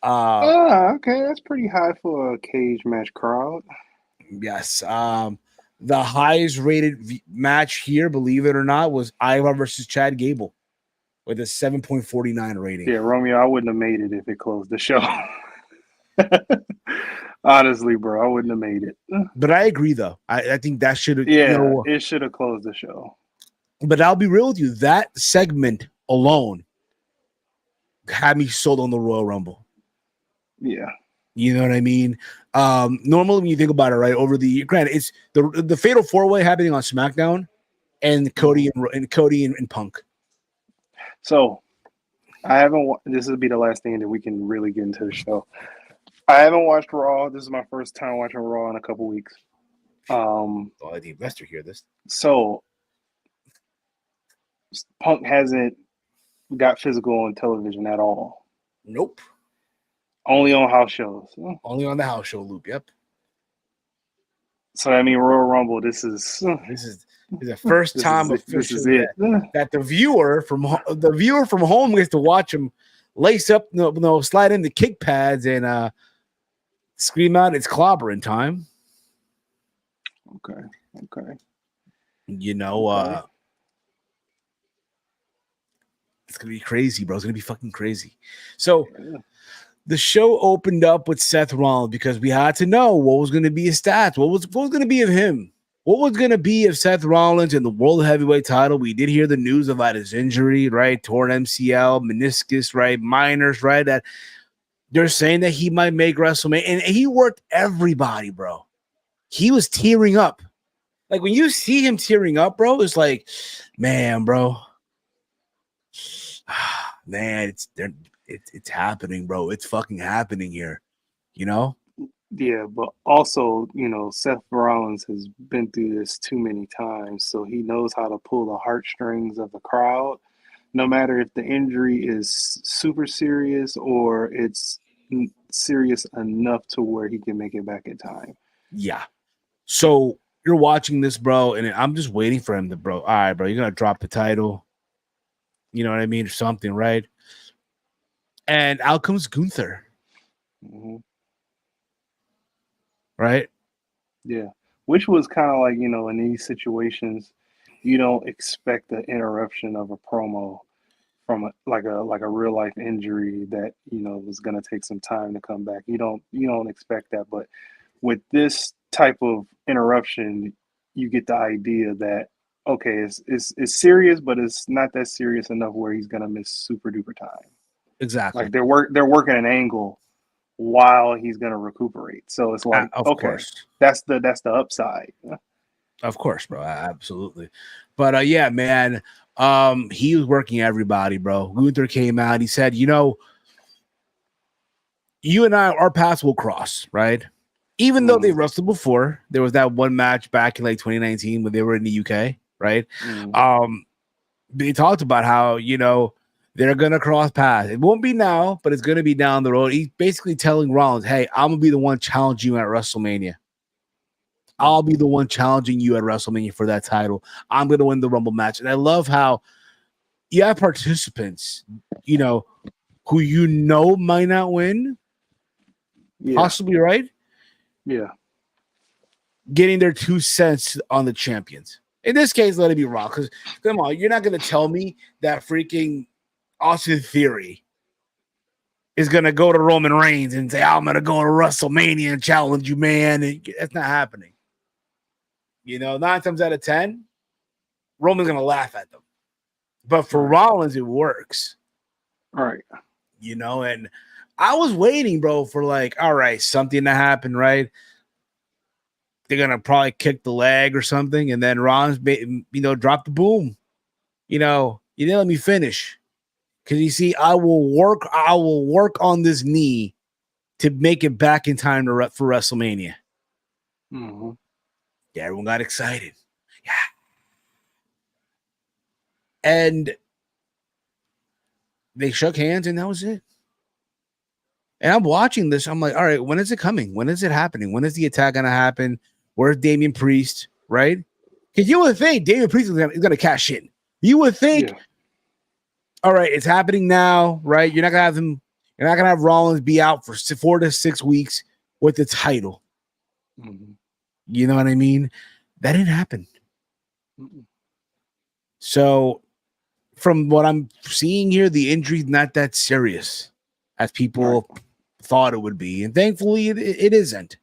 Speaker 2: Okay, that's pretty high for a cage match crowd.
Speaker 1: Yes. The highest rated match here, believe it or not, was Ivar versus Chad Gable with a 7.49 rating.
Speaker 2: Yeah, Romeo, I wouldn't have made it if it closed the show. Honestly, bro, I wouldn't have made it.
Speaker 1: But I agree, though. I think that should have.
Speaker 2: Yeah, you know, it should have closed the show.
Speaker 1: But I'll be real with you. That segment alone had me sold on the Royal Rumble.
Speaker 2: Yeah.
Speaker 1: You know what I mean? Normally, when you think about it, right, over the granted, it's the Fatal 4-Way happening on SmackDown, and Cody and Punk.
Speaker 2: So, I haven't. This will be the last thing that we can really get into the show. I haven't watched Raw. This is my first time watching Raw in a couple weeks.
Speaker 1: The investor hear this.
Speaker 2: So, Punk hasn't got physical on television at all.
Speaker 1: Nope.
Speaker 2: Only on house shows.
Speaker 1: Only on the house show loop. Yep.
Speaker 2: So I mean, Royal Rumble. This is
Speaker 1: the first time officially that the viewer from home gets to watch him lace up, slide in the kick pads and scream out, "It's clobbering time."
Speaker 2: Okay.
Speaker 1: You know, it's gonna be crazy, bro. It's gonna be fucking crazy. So. Yeah. The show opened up with Seth Rollins because we had to know what was going to be his stats. What was going to be of him? What was going to be of Seth Rollins in the World Heavyweight title? We did hear the news about his injury, right? Torn MCL, meniscus, right? Minors, right? That they're saying that he might make WrestleMania. And he worked everybody, bro. He was tearing up. Like, when you see him tearing up, bro, it's like, man, bro. Man, it's happening, bro. It's fucking happening here, you know?
Speaker 2: Yeah, but also, Seth Rollins has been through this too many times, so he knows how to pull the heartstrings of the crowd, no matter if the injury is super serious or it's serious enough to where he can make it back in time.
Speaker 1: Yeah. So you're watching this, bro, and I'm just waiting for him to, bro. All right, bro, you're going to drop the title. You know what I mean? Or something, right? And out comes Gunther.
Speaker 2: Mm-hmm.
Speaker 1: Right?
Speaker 2: Yeah. Which was kind of like, in these situations, you don't expect the interruption of a promo from a real life injury that was going to take some time to come back. You don't expect that, but with this type of interruption, you get the idea that okay, it's serious, but it's not that serious enough where he's going to miss super duper time.
Speaker 1: Exactly.
Speaker 2: Like they're working an angle while he's going to recuperate. So it's like
Speaker 1: of
Speaker 2: okay,
Speaker 1: course.
Speaker 2: that's the upside.
Speaker 1: Of course, bro. Absolutely. But yeah, man. He was working everybody, bro. Gunther came out. He said, you and I, our paths will cross, right? Even though they wrestled before, there was that one match back in like 2019 when they were in the UK, right? They talked about how, they're gonna cross paths. It won't be now, but it's gonna be down the road. He's basically telling Rollins, hey, I'm gonna be the one challenging you at WrestleMania. I'll be the one challenging you at WrestleMania for that title. I'm going to win the Rumble match. And I love how you have participants, who might not win, possibly, right?
Speaker 2: Yeah.
Speaker 1: Getting their 2 cents on the champions. In this case, let it be Raw. Because, come on, you're not going to tell me that freaking Austin Theory is going to go to Roman Reigns and say, I'm going to go to WrestleMania and challenge you, man. And that's not happening. 9 times out of 10, Roman's going to laugh at them. But for Rollins, it works.
Speaker 2: All right.
Speaker 1: And I was waiting, bro, for all right, something to happen, right? They're going to probably kick the leg or something. And then Rollins, drop the boom. You didn't let me finish. Because you see, I will work on this knee to make it back in time for WrestleMania.
Speaker 2: Mm-hmm.
Speaker 1: Yeah, everyone got excited. Yeah. And they shook hands, and that was it. And I'm watching this. I'm like, all right, when is it coming? When is it happening? When is the attack going to happen? Where's Damian Priest, right? Because you would think Damian Priest is going to cash in. You would think, all right, it's happening now, right? You're not going to have Rollins be out for 4 to 6 weeks with the title.
Speaker 2: Mm-hmm.
Speaker 1: You know what I mean? That didn't happen.
Speaker 2: Mm-hmm.
Speaker 1: So from what I'm seeing here, the injury's not that serious as people thought it would be. And thankfully, it isn't.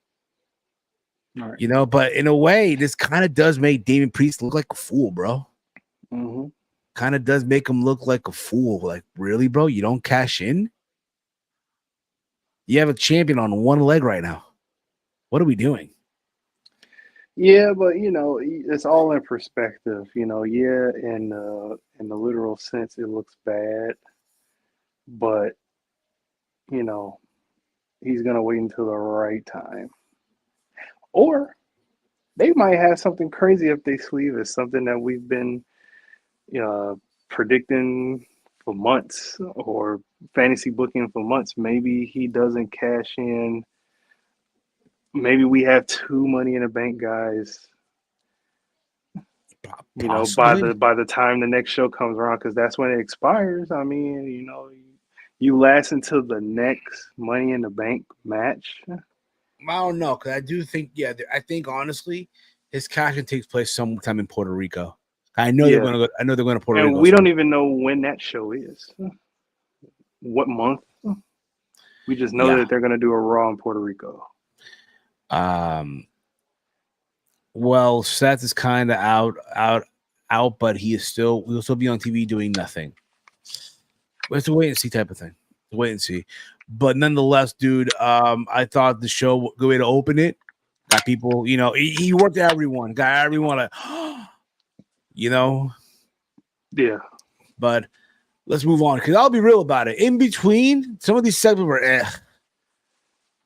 Speaker 2: Right.
Speaker 1: But in a way, this kind of does make Damian Priest look like a fool, bro.
Speaker 2: Mm-hmm.
Speaker 1: Kind of does make him look like a fool. Like, really, bro? You don't cash in? You have a champion on one leg right now. What are we doing?
Speaker 2: Yeah, but it's all in perspective. In the literal sense, it looks bad, but he's gonna wait until the right time, or they might have something crazy up their sleeve. It's something that we've been predicting for months or fantasy booking for months. Maybe he doesn't cash in. Maybe we have 2 Money in the Bank guys.
Speaker 1: Possibly.
Speaker 2: By the time the next show comes around, because that's when it expires. I mean, you last until the next Money in the Bank match.
Speaker 1: I don't know, because I do think, I think honestly, his cashing takes place sometime in Puerto Rico. I know they're going to go. I know they're going to Puerto Rico.
Speaker 2: And we don't even know when that show is. What month? We just know that they're going to do a Raw in Puerto Rico.
Speaker 1: Well, Seth is kind of out, but he is still. We'll still be on TV doing nothing. It's a wait and see type of thing. Wait and see. But nonetheless, dude, I thought the show good way to open it. Got people, he worked everyone, got everyone like,
Speaker 2: Yeah.
Speaker 1: But let's move on, because I'll be real about it. In between, some of these segments were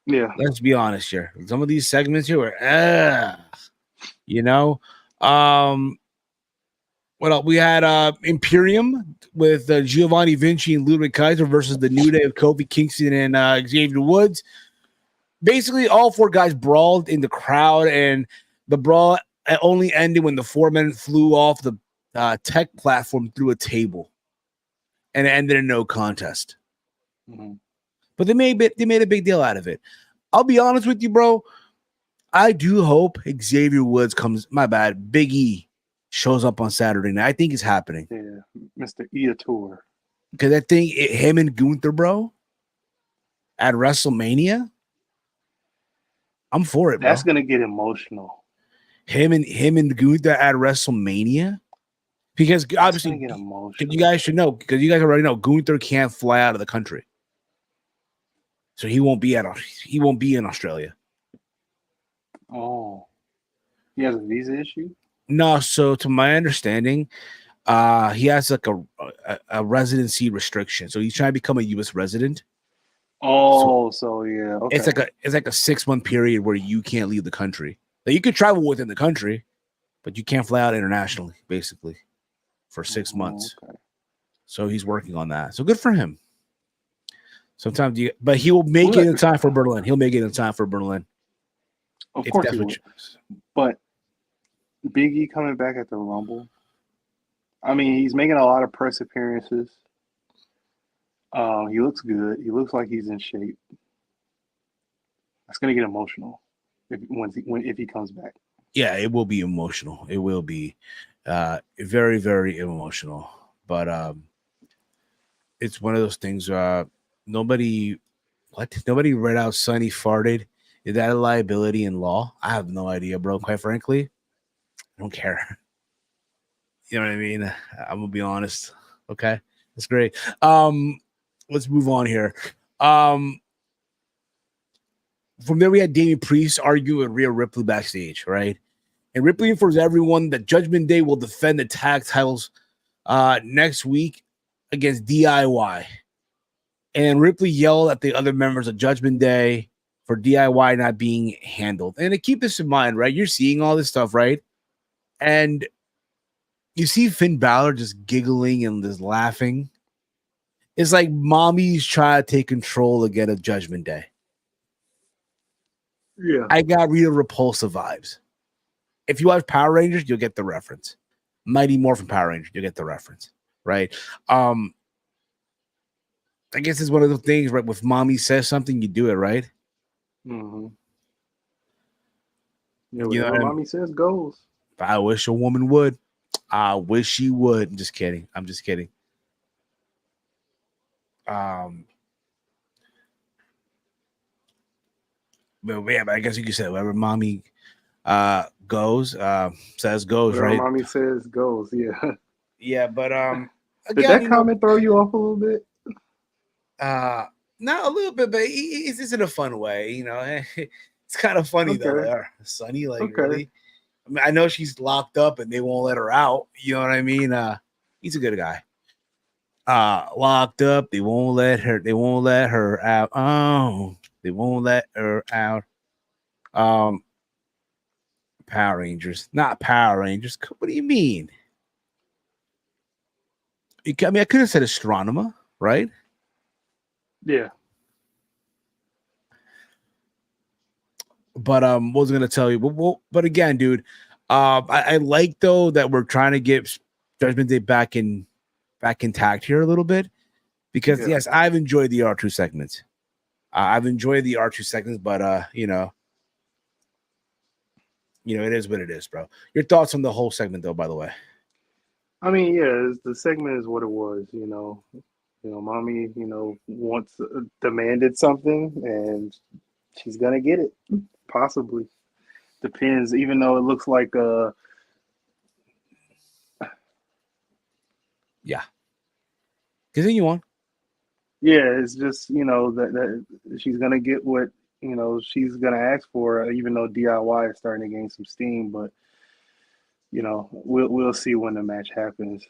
Speaker 2: Yeah.
Speaker 1: Let's be honest here. Some of these segments here were what else? We had Imperium with Giovanni Vinci and Ludwig Kaiser versus the New Day of Kofi Kingston and Xavier Woods. Basically, all 4 guys brawled in the crowd, and the brawl only ended when the 4-man flew off the tech platform through a table, and it ended in no contest.
Speaker 2: Mm-hmm.
Speaker 1: But they made a big deal out of it. I'll be honest with you, bro. I do hope Xavier Woods Big E shows up on Saturday night. I think it's happening.
Speaker 2: Yeah, Mr. Eator.
Speaker 1: Because I think him and Gunther, bro, at WrestleMania, I'm for it, bro.
Speaker 2: That's gonna get emotional.
Speaker 1: Him and Gunther at WrestleMania, because obviously, you guys should know, because you guys already know Gunther can't fly out of the country, so he won't be in Australia.
Speaker 2: Oh, he has a visa issue?
Speaker 1: No, so to my understanding, he has like a residency restriction, so he's trying to become a U.S. resident.
Speaker 2: Oh, so yeah, okay.
Speaker 1: It's like a 6-month period where you can't leave the country. Like, you could travel within the country, but you can't fly out internationally, basically, for 6 months. Okay. So he's working on that. So good for him. Sometimes but he will make it in time for Berlin. He'll make it in time for Berlin.
Speaker 2: Of course he will. But Big E coming back at the Rumble. I mean, he's making a lot of press appearances. He looks good. He looks like he's in shape. It's gonna get emotional if he comes back.
Speaker 1: Yeah, it will be emotional. It will be very, very emotional. But it's one of those things. Nobody read out Sonny farted. Is that a liability in law? I have no idea, bro. Quite frankly, I don't care. You know what I mean? I'm gonna be honest. Okay, that's great. Let's move on here. From there, we had Damian Priest argue with Rhea Ripley backstage, right? And Ripley informs everyone that Judgment Day will defend the tag titles next week against DIY. And Ripley yelled at the other members of Judgment Day for DIY not being handled. And to keep this in mind, right? You're seeing all this stuff, right? And you see Finn Balor just giggling and just laughing. It's like mommy's trying to take control again of Judgment Day.
Speaker 2: Yeah.
Speaker 1: I got real Repulsive vibes. If you watch Power Rangers, you'll get the reference. Mighty Morphin Power Rangers, you'll get the reference, right? I guess it's one of those things, right? If mommy says something, you do it, right?
Speaker 2: Mm-hmm. Yeah, whatever mommy says goes.
Speaker 1: I wish a woman would. I wish she would. I'm just kidding. But yeah, but I guess you could say whatever mommy goes, says goes,
Speaker 2: whatever
Speaker 1: right?
Speaker 2: Mommy says goes, yeah.
Speaker 1: Yeah, but again,
Speaker 2: did that comment throw you off a little bit?
Speaker 1: Not a little bit, but it's in a fun way, you know. It's kind of funny though, like, Sonny, like really. I mean, I know she's locked up and they won't let her out. You know what I mean? He's a good guy. Locked up, they won't let her out. Oh, they won't let her out. Power Rangers, not Power Rangers. What do you mean? I mean, I could have said astronomer, right?
Speaker 2: Yeah.
Speaker 1: But what was I gonna tell you? But again, dude, I like though that we're trying to get Judgment Day back intact here a little bit, because yes, I've enjoyed the R2 segments. But you know, it is what it is, bro. Your thoughts on the whole segment, though, by the way?
Speaker 2: I mean, yeah, the segment is what it was. You know, mommy, demanded something, and she's gonna get it. Possibly, depends. Even though it looks like
Speaker 1: yeah. Continue on.
Speaker 2: Yeah, it's just that she's gonna get what she's gonna ask for, even though DIY is starting to gain some steam. But we'll see when the match happens.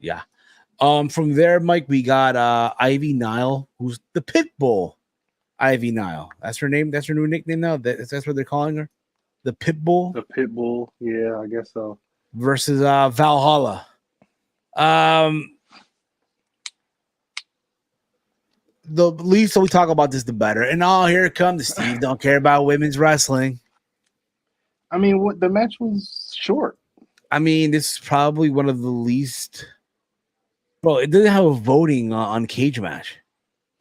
Speaker 1: Yeah. From there, Mike, we got Ivy Nile, who's the Pitbull. Ivy Nile. That's her name. That's her new nickname now. That's what they're calling her. The Pitbull.
Speaker 2: The Pitbull. Yeah, I guess so.
Speaker 1: Versus Valhalla. The least we talk about this, the better. And here it comes. Steve don't care about women's wrestling.
Speaker 2: I mean, the match was short.
Speaker 1: I mean, this is probably one of the least. Bro, it doesn't have a voting on cage match.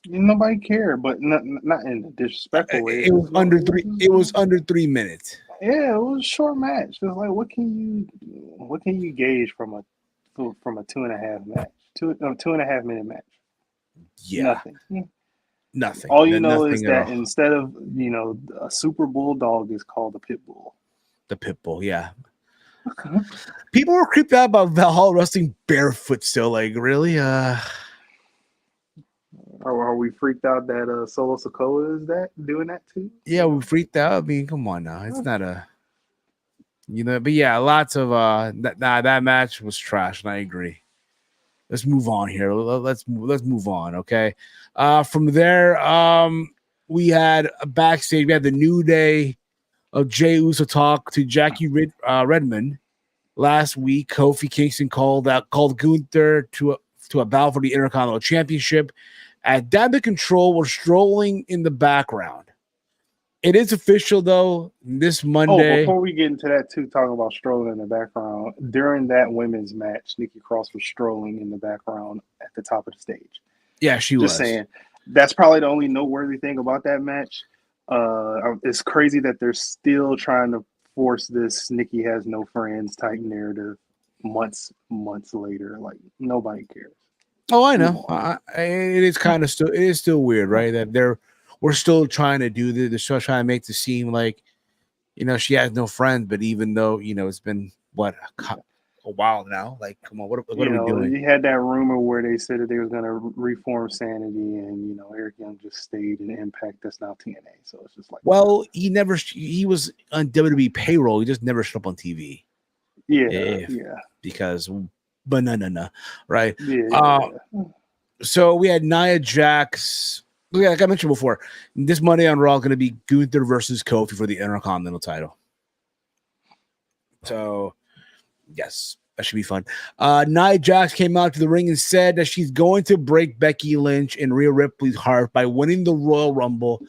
Speaker 2: Nobody cared, but not in a disrespectful way.
Speaker 1: It was under 3. It was under 3 minutes.
Speaker 2: Yeah, it was a short match. It's like, what can you gauge from a from a 2.5 match, 2.5 minute match.
Speaker 1: Yeah, nothing.
Speaker 2: All you know is that
Speaker 1: all.
Speaker 2: instead of a super bulldog is called a pit bull.
Speaker 1: The pit bull, yeah. People were creeped out about Valhalla wrestling barefoot still. Like, really?
Speaker 2: Are we freaked out that Solo Sikoa is doing that too?
Speaker 1: Yeah, we freaked out. I mean, come on now. It's not a but yeah, lots of that match was trash, and I agree. Let's move on here. Let's move on, okay? From there, we had a backstage. We had the New Day of Jey Uso talk to Jackie Redmond last week. Kofi Kingston called Gunther to a battle for the Intercontinental Championship. At Damage Control, we're strolling in the background. It is official, though, this Monday.
Speaker 2: Oh, before we get into that, too, talking about strolling in the background, during that women's match, Nikki Cross was strolling in the background at the top of the stage.
Speaker 1: Yeah, she was.
Speaker 2: Just saying. That's probably the only noteworthy thing about that match. It's crazy that they're still trying to force this Nikki has no friends type narrative months later. Like, nobody cares.
Speaker 1: Oh, I know. It is still weird, right? That we're still trying to do this. They're still trying to make it seem like, she has no friends. But even though, it's been a while now. Like, come on, what are we doing?
Speaker 2: You had that rumor where they said that they was going to reform Sanity, and Eric Young just stayed in Impact. That's now TNA. So it's just like,
Speaker 1: well, he was on WWE payroll. He just never showed up on TV.
Speaker 2: Yeah.
Speaker 1: Because banana, right?
Speaker 2: Yeah.
Speaker 1: So we had Nia Jax. Like I mentioned before, this Monday on Raw going to be Gunther versus Kofi for the Intercontinental title. So, yes, that should be fun. Nia Jax came out to the ring and said that she's going to break Becky Lynch and Rhea Ripley's heart by winning the Royal Rumble.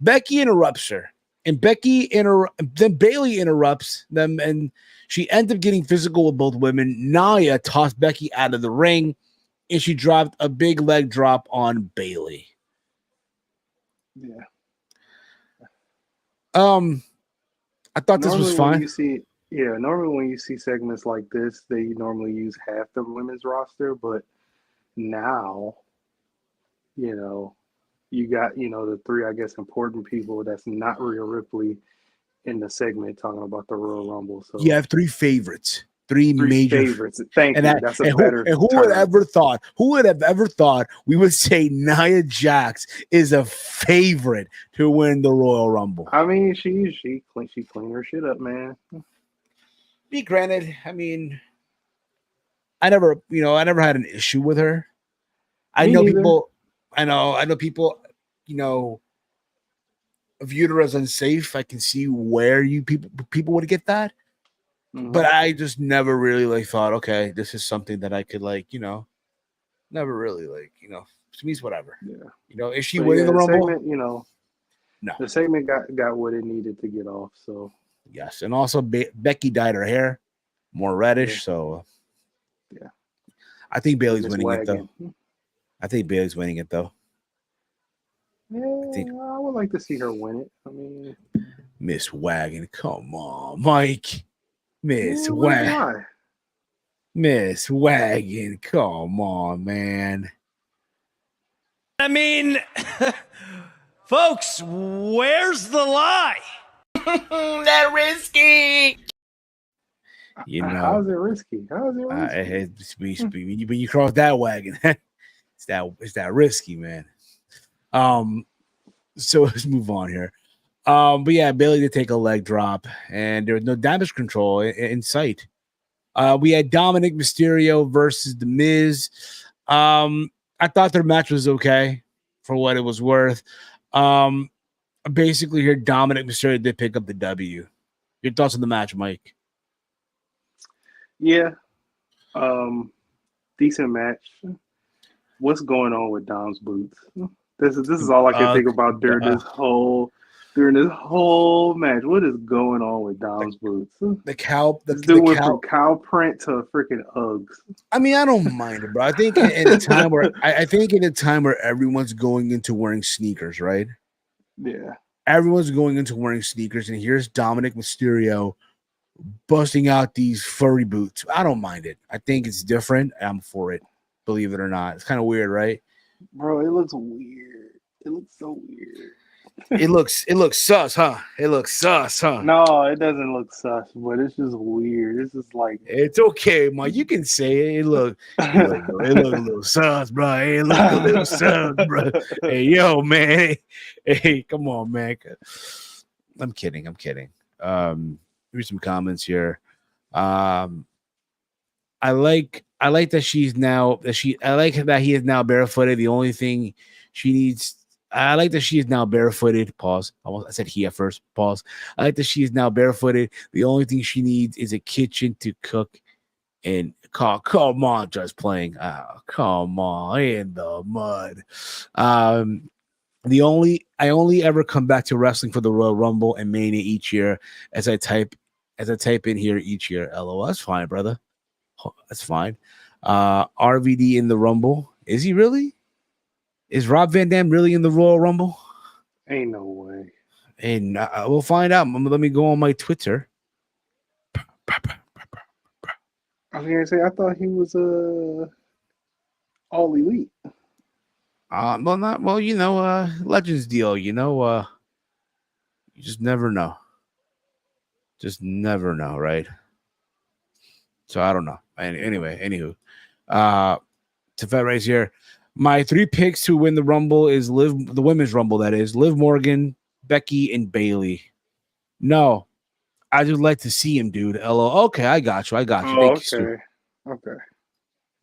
Speaker 1: Becky interrupts her, and then Bayley interrupts them, and she ends up getting physical with both women. Nia tossed Becky out of the ring, and she dropped a big leg drop on Bayley.
Speaker 2: Yeah.
Speaker 1: I thought this was fine.
Speaker 2: Normally when you see segments like this, they normally use half the women's roster, but now, you got, the three, I guess, important people that's not Rhea Ripley in the segment talking about the Royal Rumble. So
Speaker 1: you have three favorites. Three major
Speaker 2: favorites. Thank you. That's a better
Speaker 1: term. Who would have ever thought we would say Nia Jax is a favorite to win the Royal Rumble?
Speaker 2: I mean, she cleaned her shit up, man.
Speaker 1: Be granted, I mean, I never had an issue with her. I know people viewed her as unsafe. I can see where people would get that. Mm-hmm. But I just never really thought, okay, this is something that I could never really to me it's whatever.
Speaker 2: Yeah.
Speaker 1: Is she winning the Rumble?
Speaker 2: Segment, no. The segment got what it needed to get off. So
Speaker 1: yes, and also Becky dyed her hair more reddish. So
Speaker 2: yeah,
Speaker 1: I think Bayley's winning it though. I think Bayley's winning it though.
Speaker 2: Yeah, I would like to see her win it. I mean,
Speaker 1: Miss Wagon, come on, Mike. Miss Wagon, come on, man.
Speaker 4: I mean, folks, where's the lie? That risky.
Speaker 2: How's it risky?
Speaker 1: When you cross that wagon, it's that risky, man. So let's move on here. But yeah, Bayley did take a leg drop, and there was no damage control in sight. We had Dominic Mysterio versus The Miz. I thought their match was okay for what it was worth. Basically, here Dominic Mysterio did pick up the W. Your thoughts on the match, Mike?
Speaker 2: Yeah, decent match. What's going on with Dom's boots? This is all I can think about during this whole match. What is going on with Dom's boots?
Speaker 1: This
Speaker 2: dude went from cow print to freaking Uggs.
Speaker 1: I mean, I don't mind it, bro. I think in a time where everyone's going into wearing sneakers, right?
Speaker 2: Yeah.
Speaker 1: Everyone's going into wearing sneakers, and here's Dominic Mysterio busting out these furry boots. I don't mind it. I think it's different. I'm for it. Believe it or not. It's kind of weird, right?
Speaker 2: Bro, it looks weird. It looks so weird.
Speaker 1: It looks sus, huh? It looks sus, huh?
Speaker 2: No, it doesn't look sus, but it's just weird. It's just like
Speaker 1: it's okay, man. You can say it. It look a little sus, bro. Hey, it look a little sus, bro. Hey, yo, man. Hey, come on, man. I'm kidding. Here's some comments here. I like that she's now I like that he is now barefooted. The only thing she needs. I like that she is now barefooted. Pause. I said he at first. Pause. I like that she is now barefooted. The only thing she needs is a kitchen to cook and come on, just playing. Come on, in the mud. I only ever come back to wrestling for the Royal Rumble and Mania each year as I type in here each year. LOL. That's fine, brother. That's fine. RVD in the Rumble. Is he really? Is Rob Van Dam really in the Royal Rumble?
Speaker 2: Ain't no way.
Speaker 1: And we'll find out. Let me go on my Twitter.
Speaker 2: I was gonna say I thought he was all elite.
Speaker 1: Legends deal. You just never know. Just never know, right? So I don't know. Anyway, anywho, Tefet right here. My 3 picks to win the Rumble is the women's Rumble, that is. Liv Morgan, Becky, and Bayley. No, I just like to see him, dude. LO. Okay, I got you.
Speaker 2: Oh,
Speaker 1: Thank you,
Speaker 2: okay.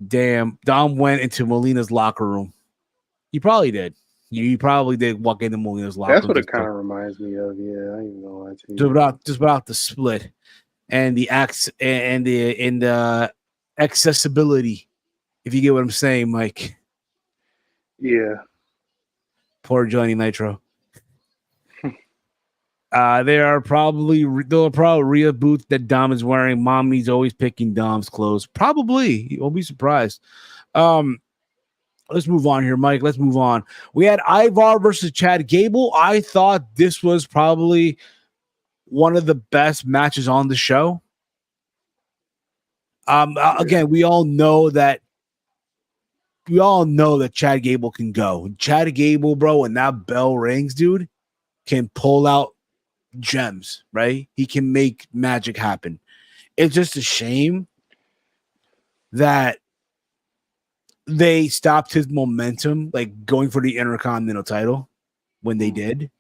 Speaker 1: Damn, Dom went into Melina's locker room. He probably did. You probably did walk into Melina's locker room.
Speaker 2: That's what it kind of reminds me of. Yeah, I ain't gonna lie to you.
Speaker 1: Just about the split and the accessibility, if you get what I'm saying, Mike.
Speaker 2: Yeah.
Speaker 1: Poor Johnny Nitro. They'll probably reboot that Dom is wearing. Mommy's always picking Dom's clothes. Probably. You'll be surprised. Let's move on here, Mike. Let's move on. We had Ivar versus Chad Gable. I thought this was probably one of the best matches on the show. Again, we all know that Chad Gable can go. Chad Gable, bro, when that bell rings, dude, can pull out gems, right? He can make magic happen. It's just a shame that they stopped his momentum, like going for the Intercontinental title when they did,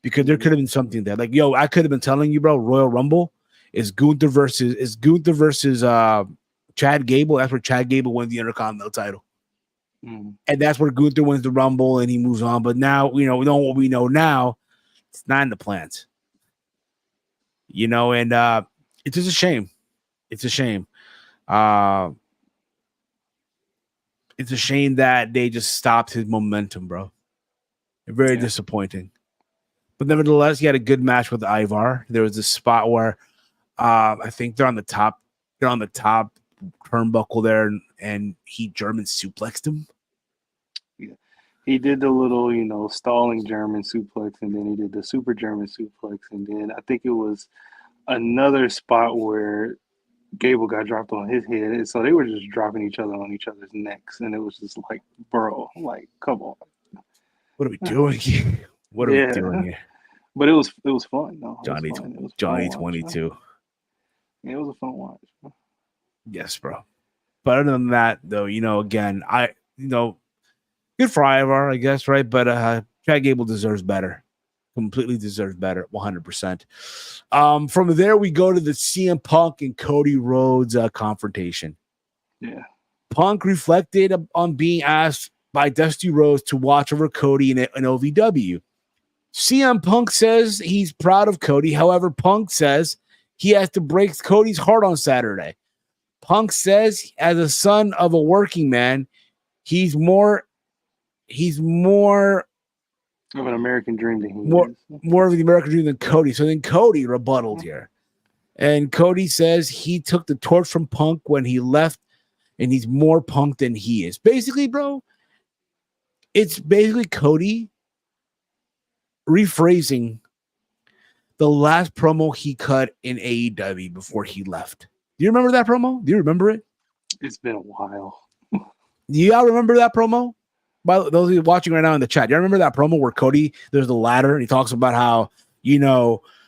Speaker 1: because there could have been something there. Like, yo, I could have been telling you, bro, Royal Rumble is Gunther versus Chad Gable. That's where Chad Gable wins the Intercontinental title. And that's where Gunther wins the Rumble and he moves on. But now, we know what we know now. It's not in the plans. And it's just a shame. It's a shame. It's a shame that they just stopped his momentum, bro. Very disappointing. But nevertheless, he had a good match with Ivar. There was a spot where I think they're on the top turnbuckle there, and he German suplexed him.
Speaker 2: Yeah. He did the little, stalling German suplex, and then he did the super German suplex, and then I think it was another spot where Gable got dropped on his head, and so they were just dropping each other on each other's necks, and it was just like, bro, like, come on.
Speaker 1: What are we doing here? What are we doing here?
Speaker 2: But it was fun, though.
Speaker 1: Johnny 22.
Speaker 2: Yeah, it was a fun watch.
Speaker 1: Yes, bro. But other than that, though, again, good for Ivar, I guess, right? But Chad Gable deserves better. Completely deserves better, 100%. From there, we go to the CM Punk and Cody Rhodes confrontation.
Speaker 2: Yeah.
Speaker 1: Punk reflected on being asked by Dusty Rhodes to watch over Cody in OVW. CM Punk says he's proud of Cody. However, Punk says he has to break Cody's heart on Saturday. Punk says, as a son of a working man, he's more
Speaker 2: of an American dream than he is.
Speaker 1: More of the American dream than Cody. So then Cody rebutted here. And Cody says he took the torch from Punk when he left, and he's more Punk than he is. Basically, bro, it's basically Cody rephrasing the last promo he cut in AEW before he left. Do you remember that promo? Do you remember it?
Speaker 2: It's been a while.
Speaker 1: Do y'all remember that promo? By those of you watching right now in the chat, do you remember that promo where Cody, there's the ladder, and he talks about how,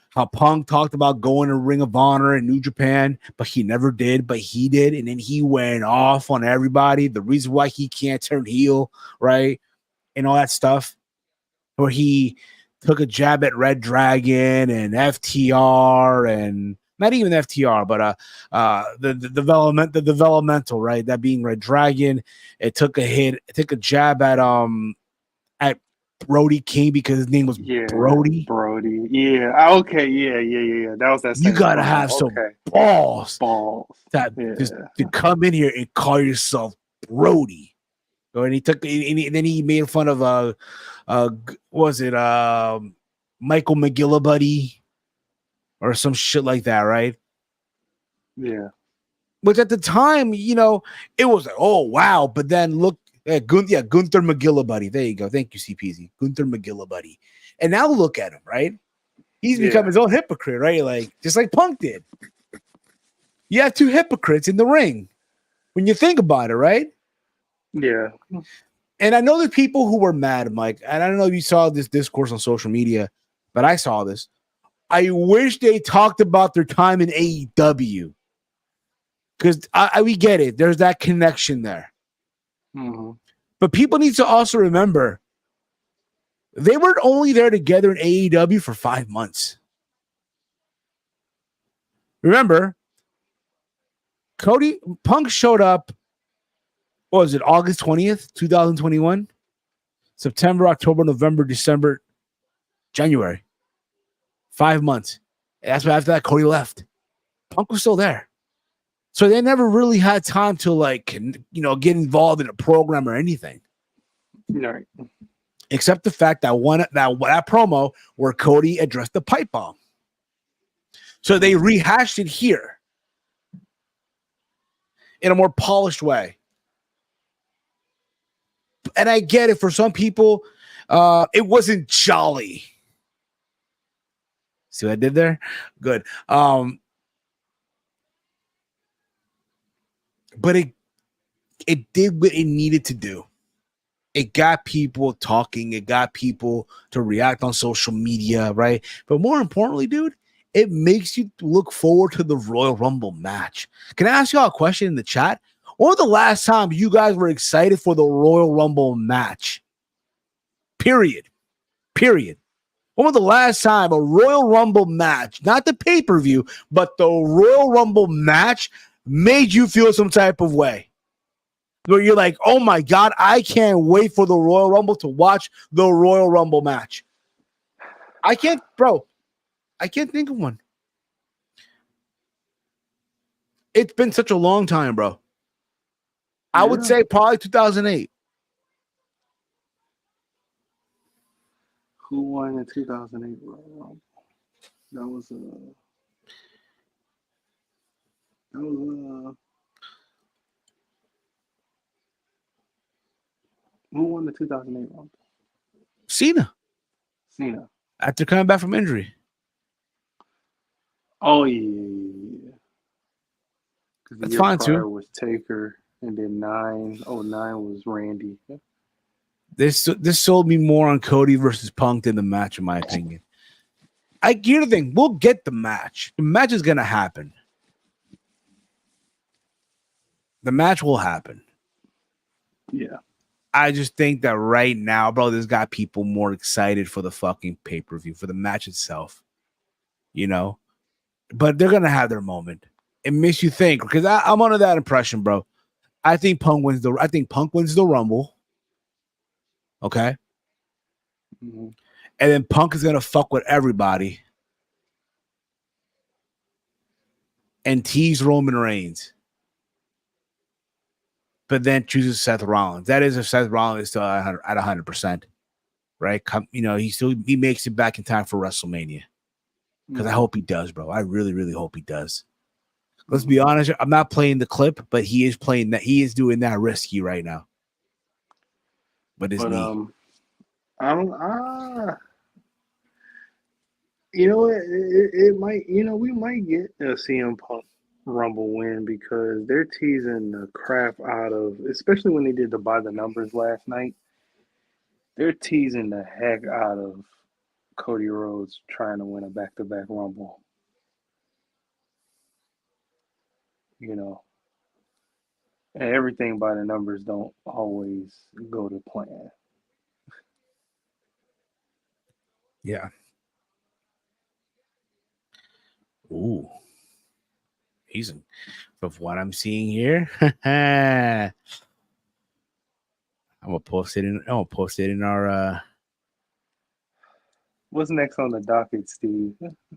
Speaker 1: how Punk talked about going to Ring of Honor in New Japan, but he never did, but he did, and then he went off on everybody. The reason why he can't turn heel, right? And all that stuff, where he took a jab at Red Dragon and FTR, and not even FTR, but the developmental, right? That being Red Dragon. It took a jab at Brody King because his name was Brody.
Speaker 2: Brody. Yeah. Okay. Yeah. That was that.
Speaker 1: You gotta have some balls. To come in here and call yourself Brody. And then he made fun of was it Michael McGillibuddy or some shit like that, right?
Speaker 2: Yeah.
Speaker 1: Which at the time, it was like, oh wow, but then look at Gunther McGillibuddy. There you go. Thank you, CPZ. Gunther McGillibuddy. And now look at him, right? He's become his own hypocrite, right? Like just like Punk did. You have two hypocrites in the ring when you think about it, right?
Speaker 2: Yeah.
Speaker 1: And I know there's people who were mad, Mike. And I don't know if you saw this discourse on social media, but I saw this. I wish they talked about their time in AEW. Because we get it. There's that connection there.
Speaker 2: Mm-hmm.
Speaker 1: But people need to also remember they were only there together in AEW for 5 months. Remember, Punk showed up, what was it, August 20th, 2021? September, October, November, December, January. 5 months. And that's why after that, Cody left. Punk was still there. So they never really had time to get involved in a program or anything.
Speaker 2: Right.
Speaker 1: Except the fact that that promo where Cody addressed the pipe bomb. So they rehashed it here in a more polished way. And I get it. For some people, it wasn't jolly. See what I did there? Good. But it did what it needed to do. It got people talking. It got people to react on social media, right? But more importantly, dude, it makes you look forward to the Royal Rumble match. Can I ask y'all a question in the chat? When was the last time you guys were excited for the Royal Rumble match? Period. When was the last time a Royal Rumble match, not the pay-per-view, but the Royal Rumble match made you feel some type of way? Where you're like, oh my God, I can't wait for the Royal Rumble to watch the Royal Rumble match. I can't think of one. It's been such a long time, bro. I would say probably 2008.
Speaker 2: Who won the 2008 Royal Rumble? That was who won the 2008 Rumble?
Speaker 1: Cena. After coming back from injury.
Speaker 2: Oh yeah.
Speaker 1: That's fine too.
Speaker 2: Was Taker, and then 09 was Randy.
Speaker 1: This sold me more on Cody versus Punk than the match, in my opinion. Here's the thing: we'll get the match. The match is gonna happen. The match will happen.
Speaker 2: Yeah.
Speaker 1: I just think that right now, bro, this got people more excited for the fucking pay-per-view, for the match itself. But they're gonna have their moment. It makes you think, because I'm under that impression, bro. I think Punk wins the Rumble. Okay.
Speaker 2: Mm-hmm.
Speaker 1: And then Punk is gonna fuck with everybody and tease Roman Reigns. But then chooses Seth Rollins. That is if Seth Rollins is still at 100%, right? He makes it back in time for WrestleMania. Because I hope he does, bro. I really, really hope he does. Let's be honest. I'm not playing the clip, but he is playing that. He is doing that risky right now. But his knee.
Speaker 2: You know what? It might. You know, we might get a CM Punk Rumble win because they're teasing the crap out of, especially when they did the by the numbers last night. They're teasing the heck out of Cody Rhodes trying to win a back-to-back Rumble. You know, and everything by the numbers don't always go to plan.
Speaker 1: Yeah. Ooh. He's from what I'm seeing here. I'm gonna post it in our
Speaker 2: What's next on the docket, Steve?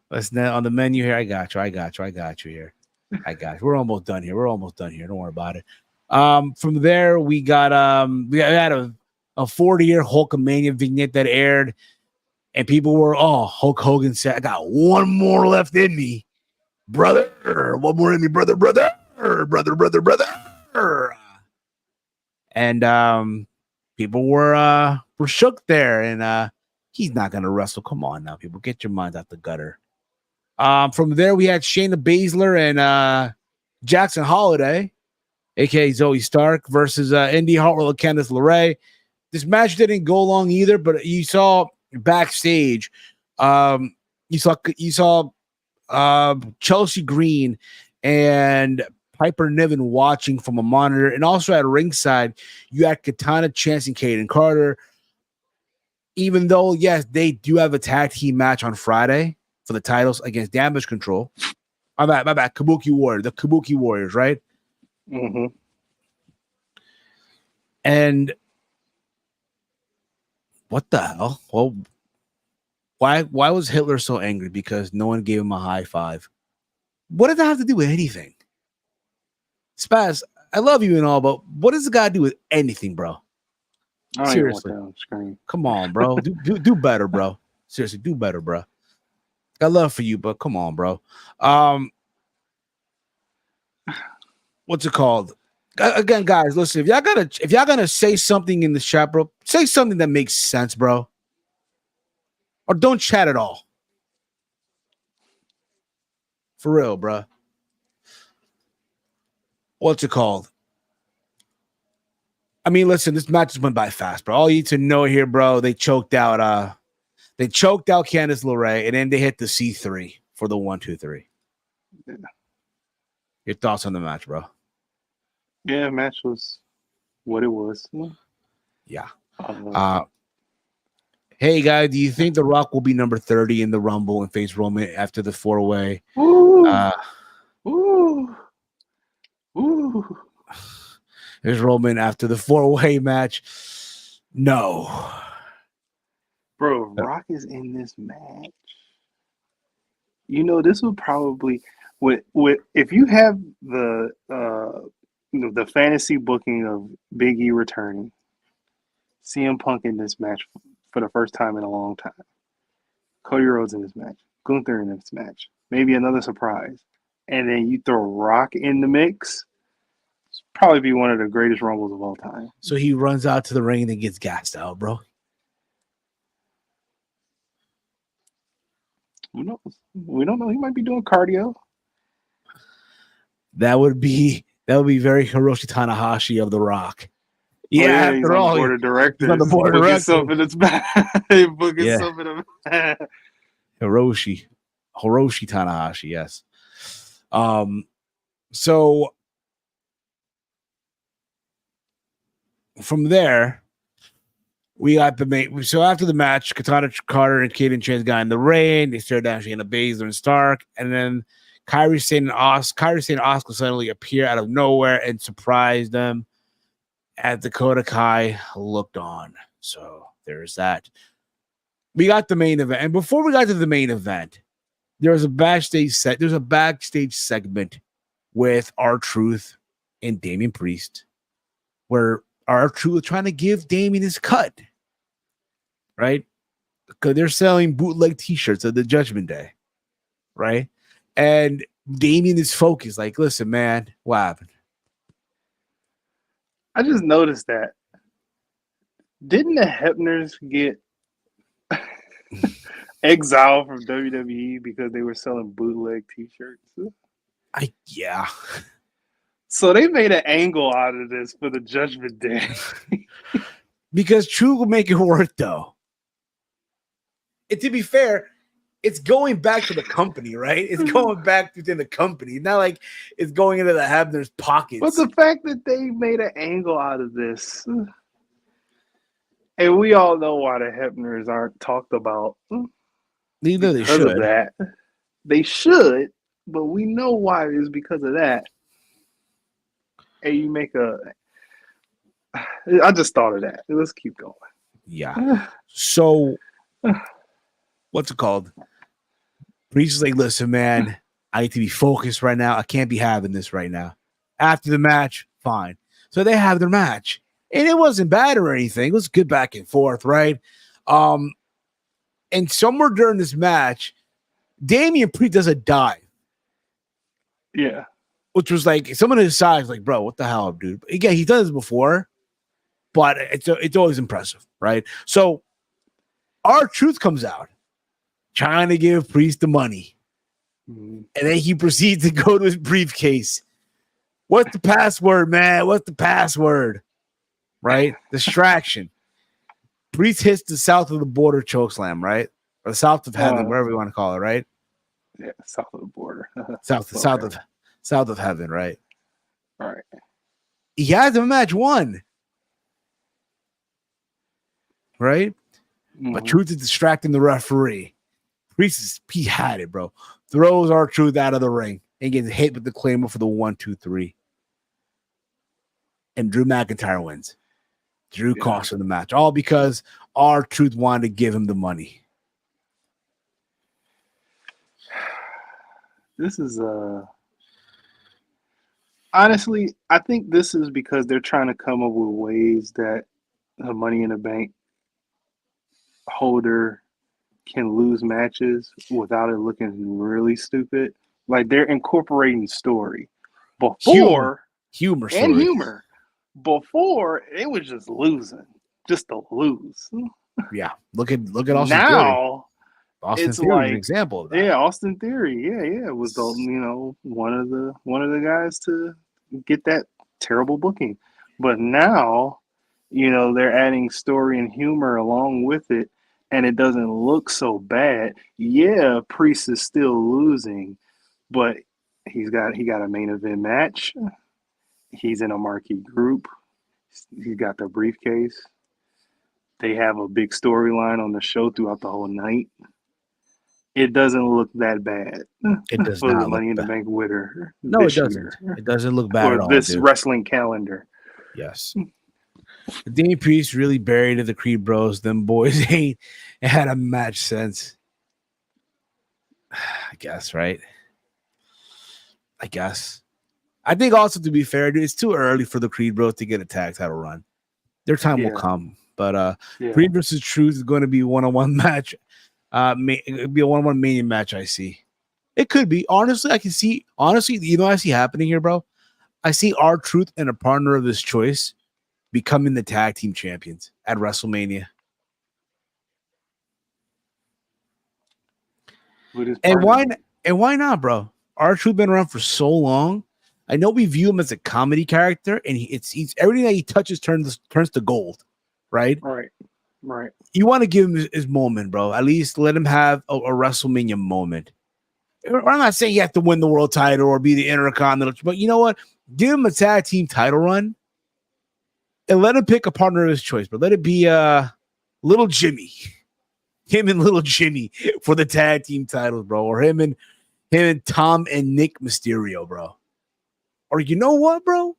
Speaker 1: what's that on the menu here? I got you here. I got you. We're almost done here. Don't worry about it. From there we had a 40-year Hulkamania vignette that aired, and people were Hulk Hogan said, I got one more left in me. Brother, one more in me, brother. And people were shook there, and he's not gonna wrestle. Come on now, people, get your minds out the gutter. From there, we had Shayna Baszler and Jackson Holiday, aka Zoe Stark, versus Indy Hartwell and Candice LeRae. This match didn't go long either, but you saw backstage, you saw Chelsea Green and Piper Niven watching from a monitor, and also at ringside, you had Katana Chance and Kaden Carter. Even though, yes, they do have a tag team match on Friday for the titles against Damage Control. My bad. Kabuki Warriors, the Kabuki Warriors, right?
Speaker 2: Mm-hmm.
Speaker 1: And what the hell? Well, why was Hitler so angry? Because no one gave him a high five. What does that have to do with anything? Spaz, I love you and all, but what does the guy do with anything, bro? Seriously, come on, bro. do better, bro. Seriously, do better, bro. Got love for you, but come on, bro. What's it called? Again, guys, listen. If y'all gonna say something in the chat, bro, say something that makes sense, bro. Or don't chat at all. For real, bro. What's it called? I mean, listen, this match just went by fast, bro. All you need to know here, bro, they choked out Candice LeRae, and then they hit the C3 for the 1, 2, 3. Yeah. Your thoughts on the match, bro?
Speaker 2: Yeah, match was what it was.
Speaker 1: Yeah. Hey, guys, do you think The Rock will be number 30 in the Rumble and face Roman after the 4-way? There's Roman after the 4-way match. No.
Speaker 2: Bro, Rock is in this match. You know, this would probably with if you have the fantasy booking of Big E returning, CM Punk in this match for the first time in a long time, Cody Rhodes in this match, Gunther in this match, maybe another surprise, and then you throw Rock in the mix. It's probably be one of the greatest Rumbles of all time.
Speaker 1: So he runs out to the ring and gets gassed out, bro.
Speaker 2: Who knows? We don't know. He might be doing cardio.
Speaker 1: That would be very Hiroshi Tanahashi of The Rock. Yeah,
Speaker 2: he's on the board of directors. He's on the board of directors. Something that's bad. Something
Speaker 1: Hiroshi Tanahashi, yes. So from there, we got the main. So after the match, Katana Carter and Kaden Chance got in the ring. They started dashing into Baszler and Stark, and then Kairi Sane and Asuka suddenly appear out of nowhere and surprise them. As Dakota Kai looked on. So there's that. We got the main event, and before we got to the main event, there's a backstage segment with R-Truth and Damian Priest, where R-Truth trying to give Damian his cut, right? Because they're selling bootleg T-shirts at the Judgment Day, right? And Damian is focused, like, listen, man, what happened?
Speaker 2: I just noticed that. Didn't the Hebners get exile from WWE because they were selling bootleg T-shirts.
Speaker 1: Yeah.
Speaker 2: So they made an angle out of this for the Judgment Day.
Speaker 1: Because Truth will make it work, though. And to be fair, it's going back to the company, right? It's going back within the company. Not like it's going into the Hebner's pockets.
Speaker 2: But the fact that they made an angle out of this, and we all know why the Hebners aren't talked about.
Speaker 1: Neither they should.
Speaker 2: Of that. They should, but we know why it is because of that. And you make I just thought of that. Let's keep going.
Speaker 1: Yeah. So, what's it called? Priest is like, listen, man, I need to be focused right now. I can't be having this right now. After the match, fine. So they have their match. And it wasn't bad or anything. It was good back and forth, right? And somewhere during this match, Damian Priest does a dive.
Speaker 2: Yeah.
Speaker 1: Which was like, someone his size, like, bro, what the hell, dude? Again, he done this before, but it's always impressive, right? So R-Truth comes out, trying to give Priest the money.
Speaker 2: Mm-hmm.
Speaker 1: And then he proceeds to go to his briefcase. What's the password, man? What's the password? Right? Distraction. Priest hits the south of the border chokeslam, right? Or south of heaven, whatever you want to call it, right?
Speaker 2: Yeah, south of the border.
Speaker 1: south of heaven, right?
Speaker 2: All right.
Speaker 1: He has the match won. Right?
Speaker 2: Mm-hmm.
Speaker 1: But Truth is distracting the referee. Priest he had it, bro. Throws R-Truth out of the ring and gets hit with the claymore for the 1, 2, 3. And Drew McIntyre wins. Drew costs him the match. All because R-Truth wanted to give him the money.
Speaker 2: This is honestly, I think this is because they're trying to come up with ways that the Money in the Bank holder can lose matches without it looking really stupid. Like they're incorporating story. Before
Speaker 1: humor.
Speaker 2: Before it was just losing. Just to lose.
Speaker 1: Yeah. Look at Austin
Speaker 2: now
Speaker 1: Theory. Austin
Speaker 2: it's
Speaker 1: Theory
Speaker 2: like
Speaker 1: is an example of that.
Speaker 2: Yeah, Austin Theory. Yeah. It was the one of the guys to get that terrible booking. But now, they're adding story and humor along with it, and it doesn't look so bad. Yeah, Priest is still losing, but he got a main event match. He's in a marquee group. He's got the briefcase. They have a big storyline on the show throughout the whole night. It doesn't look that bad.
Speaker 1: It does
Speaker 2: for
Speaker 1: not
Speaker 2: the Money in the
Speaker 1: bad.
Speaker 2: Bank winner.
Speaker 1: No, it doesn't. It doesn't look bad at all.
Speaker 2: This wrestling calendar.
Speaker 1: Yes. Damian Priest really buried the Creed Bros. Them boys ain't had a match since. I guess, right? I think also, to be fair, dude, it's too early for the Creed Bros to get a tag title run. Their time will come. But Creed versus Truth is going to be a one-on-one match. It'd be a one-on-one Mania match, I see. It could be. Honestly, I can see. Honestly, I see happening here, bro? I see R-Truth and a partner of his choice becoming the tag team champions at WrestleMania. And why not, bro? R-Truth been around for so long. I know we view him as a comedy character, and he's everything that he touches turns to gold, right?
Speaker 2: Right.
Speaker 1: You want to give him his moment, bro. At least let him have a WrestleMania moment. I'm not saying you have to win the world title or be the Intercontinental, but you know what? Give him a tag team title run and let him pick a partner of his choice, but let it be Little Jimmy. Him and Little Jimmy for the tag team titles, bro. Or him and Tom and Nick Mysterio, bro. Or you know what, bro?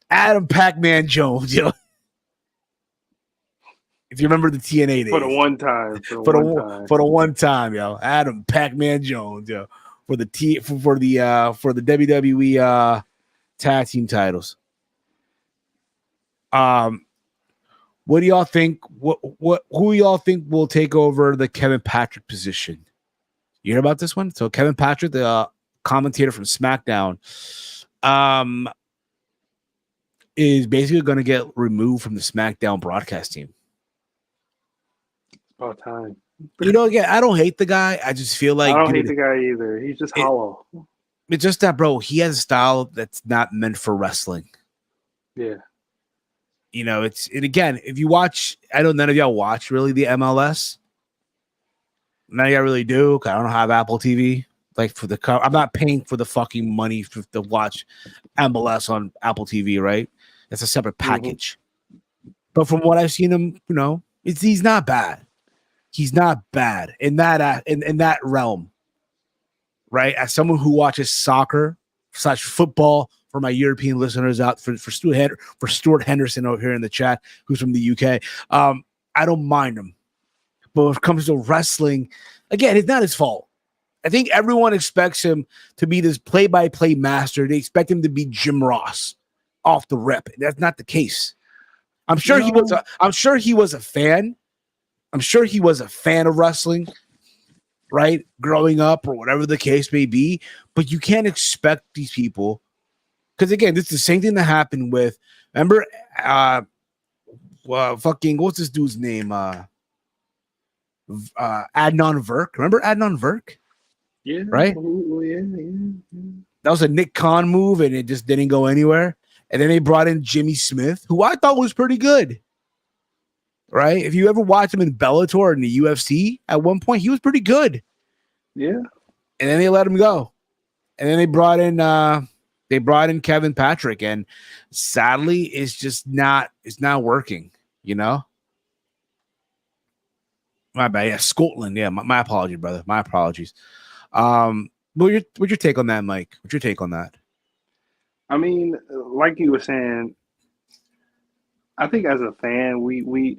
Speaker 1: Adam Pac-Man Jones, yo. If you remember the TNA days.
Speaker 2: For the one time.
Speaker 1: For the one time, yo. Adam Pac-Man Jones, yo. For the WWE tag team titles. What do y'all think? Who y'all think will take over the Kevin Patrick position? You hear about this one? So Kevin Patrick, the commentator from SmackDown, is basically going to get removed from the SmackDown broadcast team.
Speaker 2: It's about time.
Speaker 1: Again, I don't hate the guy. I just feel like
Speaker 2: I don't hate the guy either. He's just hollow.
Speaker 1: It's just that, bro, he has a style that's not meant for wrestling.
Speaker 2: Yeah.
Speaker 1: Again, if you watch, I know none of y'all watch really the MLS. None of y'all really do, because I don't have Apple TV. Like I'm not paying for the fucking money to watch MLS on Apple TV, right? That's a separate package. But from what I've seen him, he's not bad. He's not bad in that in that realm, right? As someone who watches soccer / football, for my European listeners out, for Stuart Henderson over here in the chat, who's from the UK, I don't mind him. But when it comes to wrestling, again, it's not his fault. I think everyone expects him to be this play-by-play master. They expect him to be Jim Ross off the rip. That's not the case. I'm sure he was a fan. I'm sure he was a fan of wrestling, right? Growing up or whatever the case may be. But you can't expect these people, because again, this is the same thing that happened with, remember, what's this dude's name? Adnan Virk. Remember Adnan Virk?
Speaker 2: Yeah.
Speaker 1: Right?
Speaker 2: Oh, yeah.
Speaker 1: That was a Nick Khan move, and it just didn't go anywhere. And then they brought in Jimmy Smith, who I thought was pretty good. Right? If you ever watch him in Bellator and the UFC, at one point he was pretty good.
Speaker 2: Yeah.
Speaker 1: And then they let him go. And then they brought in Kevin Patrick, and sadly, it's not working, My bad. Yeah, Scotland. Yeah, my apologies, brother. My apologies. What's your take on that, Mike? What's your take on that?
Speaker 2: I mean, like you were saying, I think as a fan, we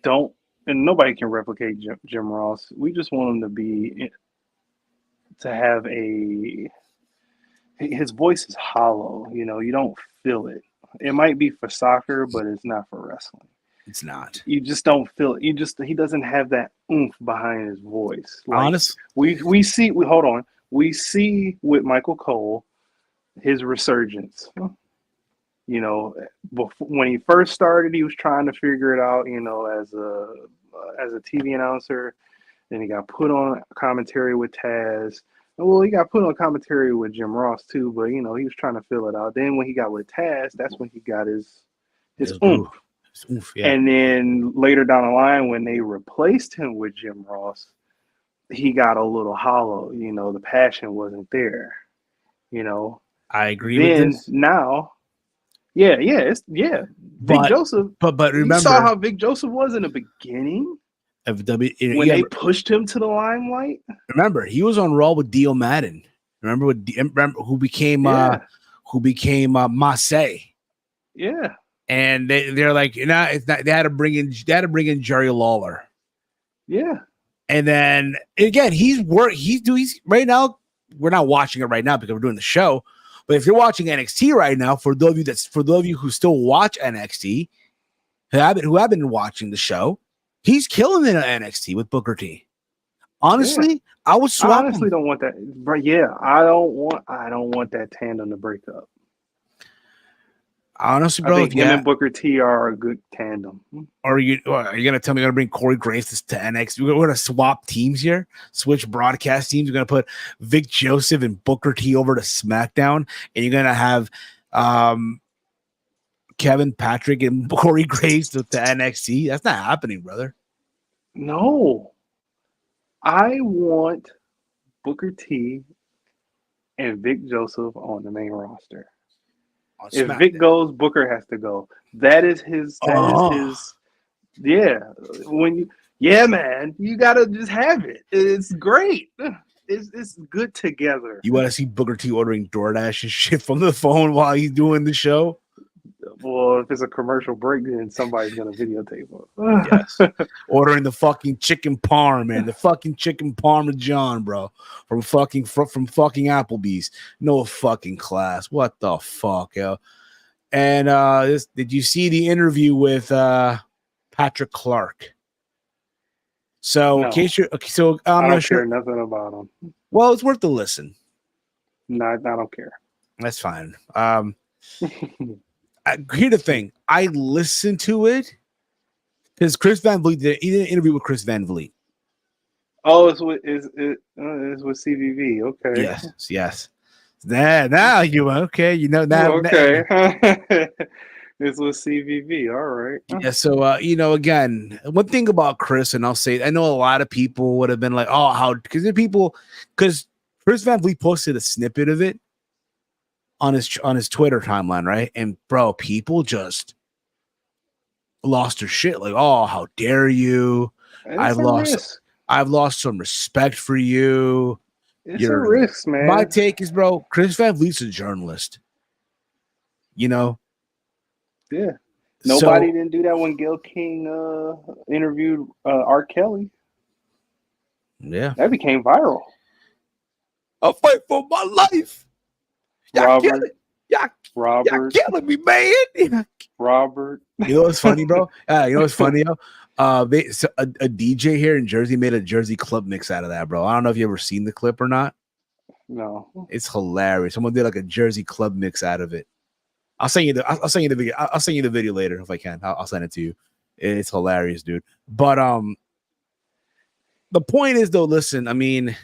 Speaker 2: don't, and nobody can replicate Jim Ross. We just want him to have his voice is hollow. You don't feel it. It might be for soccer, but it's not for wrestling.
Speaker 1: It's not.
Speaker 2: You just don't feel it. He doesn't have that oomph behind his voice.
Speaker 1: Honest.
Speaker 2: We see with Michael Cole his resurgence. When he first started, he was trying to figure it out, as a TV announcer. Then he got put on commentary with Taz. Well, he got put on commentary with Jim Ross too, but he was trying to fill it out. Then when he got with Taz, that's when he got his oomph.
Speaker 1: Yeah.
Speaker 2: And then later down the line, when they replaced him with Jim Ross, he got a little hollow. The passion wasn't there.
Speaker 1: I agree with this.
Speaker 2: Now, Vic Joseph.
Speaker 1: But remember,
Speaker 2: you saw how Vic Joseph was in the beginning when they pushed him to the limelight.
Speaker 1: Remember, he was on Raw with Dio Madden. Remember who became Massey.
Speaker 2: Yeah.
Speaker 1: And they're like, it's not. They had to bring in Jerry Lawler.
Speaker 2: Yeah. And
Speaker 1: then again, he's right now. We're not watching it right now because we're doing the show. But if you're watching NXT right now, for those of you who still watch NXT, who have been watching the show, he's killing it at NXT with Booker T. Honestly, I would swap.
Speaker 2: I honestly don't want that. But yeah, I don't want that tandem to break up.
Speaker 1: Honestly, bro,
Speaker 2: I think him and Booker T are a good tandem.
Speaker 1: Are you gonna tell me you're gonna bring Corey Graves to NXT? We're gonna swap teams here, switch broadcast teams. We're gonna put Vic Joseph and Booker T over to SmackDown, and you're gonna have Kevin Patrick and Corey Graves to NXT. That's not happening, brother.
Speaker 2: No, I want Booker T and Vic Joseph on the main roster. If Vic goes, Booker has to go. That is his. Yeah. Man, you gotta just have it. It's great. It's good together.
Speaker 1: You want to see Booker T ordering DoorDash and shit from the phone while he's doing the show?
Speaker 2: Well, if it's a commercial break, then somebody's gonna videotape it.
Speaker 1: Yes. Ordering the fucking chicken parm, man. The fucking chicken parmesan, bro. From fucking Applebee's. No fucking class. What the fuck, yo? And did you see the interview with Patrick Clark? So
Speaker 2: no.
Speaker 1: In case you're
Speaker 2: I'm not sure nothing about him.
Speaker 1: Well, it's worth the listen.
Speaker 2: No, I don't care.
Speaker 1: That's fine. Here's the thing. I listened to it because Chris Van Vliet did an interview with Chris Van Vliet.
Speaker 2: Oh, it's with CVV. Okay.
Speaker 1: Yes. Now you okay? You know now.
Speaker 2: Okay. It's with CVV. All right.
Speaker 1: Yeah. So again, one thing about Chris, and I'll say, I know a lot of people would have been like, "Oh, how?" Because Chris Van Vliet posted a snippet of it on his Twitter timeline, right? And bro, people just lost their shit. Like, "Oh, how dare you? I've lost some respect for you."
Speaker 2: It's a risk, man.
Speaker 1: My take is, bro, Chris Van Vliet's a journalist.
Speaker 2: Yeah. Nobody didn't do that when Gayle King interviewed R. Kelly.
Speaker 1: Yeah.
Speaker 2: That became viral.
Speaker 1: I'll fight for my life. Y'all killing me, man.
Speaker 2: Robert.
Speaker 1: You know what's funny, bro? A DJ here in Jersey made a Jersey club mix out of that, bro. I don't know if you ever seen the clip or not.
Speaker 2: No.
Speaker 1: It's hilarious. Someone did like a Jersey club mix out of it. I'll send you the video. I'll send you the video later if I can. I'll send it to you. It's hilarious, dude. But the point is though, listen, I mean,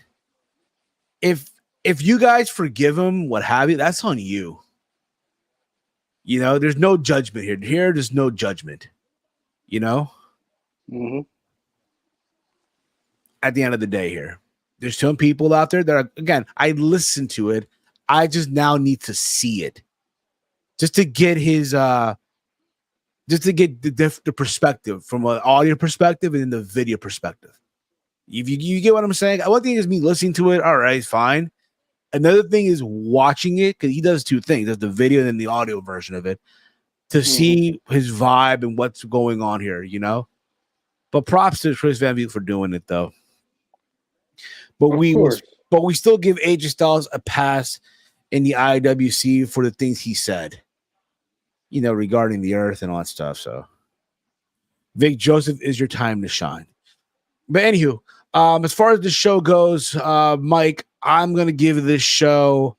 Speaker 1: if you guys forgive him, what have you, that's on you. You know, there's no judgment here. There's no judgment. You know?
Speaker 2: Mm-hmm.
Speaker 1: At the end of the day here, there's some people out there that are, again, I listen to it. I just now need to see it. Just to get his the perspective from an audio perspective and then the video perspective. If you get what I'm saying? One thing is me listening to it, all right, fine. Another thing is watching it, because he does two things. There's the video and then the audio version of it to see his vibe and what's going on here, you know? But props to Chris Van Vliet for doing it, though. But we still give AJ Styles a pass in the IWC for the things he said, you know, regarding the earth and all that stuff. So, Vic Joseph, is your time to shine. But anywho, as far as the show goes, Mike, I'm going to give this show,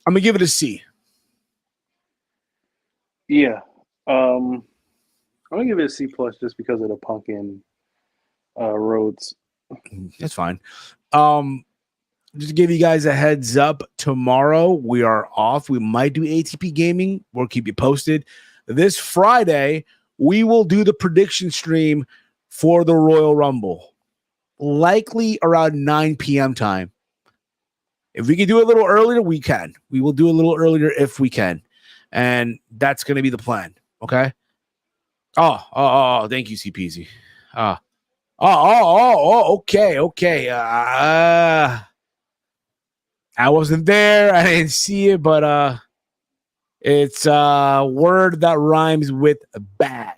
Speaker 1: I'm going to give it a C.
Speaker 2: Yeah. I'm going to give it a C+ just because of the Punk and Rhodes.
Speaker 1: That's fine. Just to give you guys a heads up, tomorrow we are off. We might do ATP gaming. We'll keep you posted. This Friday, we will do the prediction stream for the Royal Rumble, likely around 9 p.m. time. If we can do it a little earlier, we can. We will do a little earlier if we can. And that's going to be the plan. Okay? Oh, thank you, CPZ. Okay. I wasn't there. I didn't see it, but it's a word that rhymes with bag.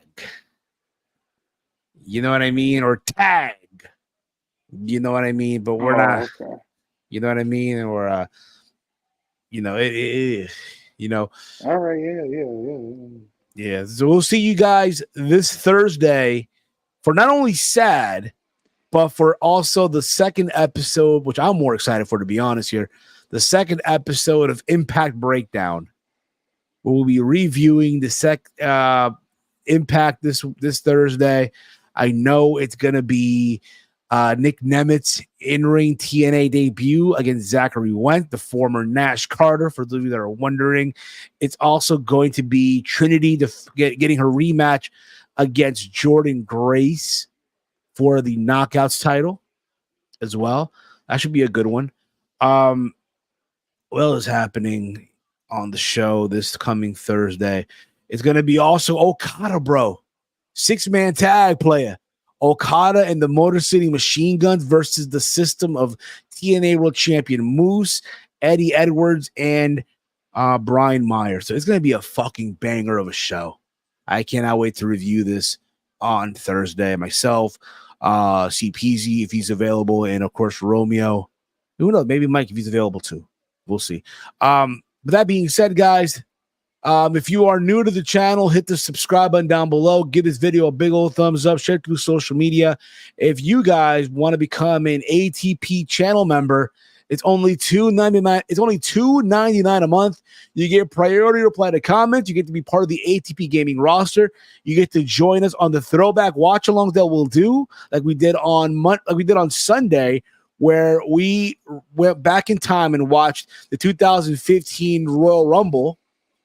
Speaker 1: You know what I mean? Or tag. You know what I mean? But we're not. Okay. You know what I mean? Or you know, it is. You know.
Speaker 2: All right. Yeah.
Speaker 1: So we'll see you guys this Thursday for not only Sad, but for also the second episode, which I'm more excited for, to be honest here, the second episode of Impact Breakdown. We'll be reviewing the Impact this Thursday. I know it's going to be Nick Nemetz's in-ring TNA debut against Zachary Wentz, the former Nash Carter, for those of you that are wondering. It's also going to be Trinity getting her rematch against Jordan Grace for the Knockouts title as well. That should be a good one. What is happening on the show this coming Thursday? It's going to be also Okada, bro. 6-man tag player. Okada and the Motor City Machine Guns versus the System of TNA World Champion Moose, Eddie Edwards, and Brian Myers. So it's going to be a fucking banger of a show. I cannot wait to review this on Thursday. Myself, CPZ, if he's available, and of course Romeo. Who knows? Maybe Mike, if he's available too. We'll see. But that being said, guys, if you are new to the channel, hit the subscribe button down below. Give this video a big old thumbs up. Share it through social media. If you guys want to become an ATP channel member, It's only $2.99. It's only $2.99 a month. You get priority reply to comments. You get to be part of the ATP Gaming roster. You get to join us on the throwback watch-alongs that we'll do, like we did on Sunday, where we went back in time and watched the 2015 Royal Rumble,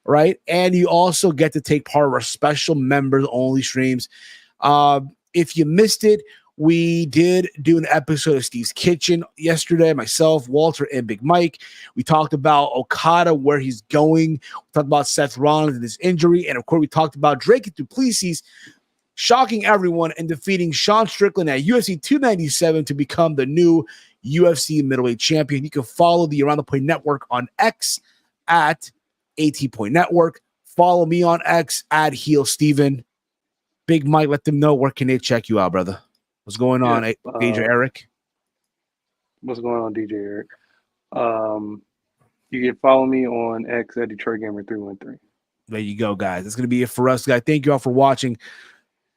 Speaker 1: right? And you also get to take part of our special members-only streams. If you missed it, we did do an episode of Steve's Kitchen yesterday, myself, Walter, and Big Mike. We talked about Okada, where he's going. We talked about Seth Rollins and his injury. And, of course, we talked about Drake Duplessis shocking everyone and defeating Sean Strickland at UFC 297 to become the new UFC middleweight champion. You can follow the Around the Point Network on X at AT-Point Network. Follow me on X at Heel Steven. Big Mike, let them know where can they check you out, brother. What's going on, DJ Eric?
Speaker 2: What's going on, DJ Eric? You can follow me on X at Detroit Gamer 313.
Speaker 1: There you go, guys. That's going to be it for us, guys. Thank you all for watching.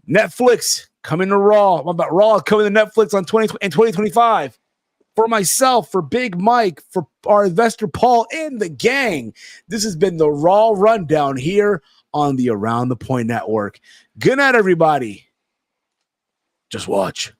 Speaker 1: Netflix coming to Raw. What about Raw coming to Netflix in 2025? For myself, for Big Mike, for our investor Paul, and the gang. This has been the Raw Rundown here on the Around the Point Network. Good night, everybody. Just watch.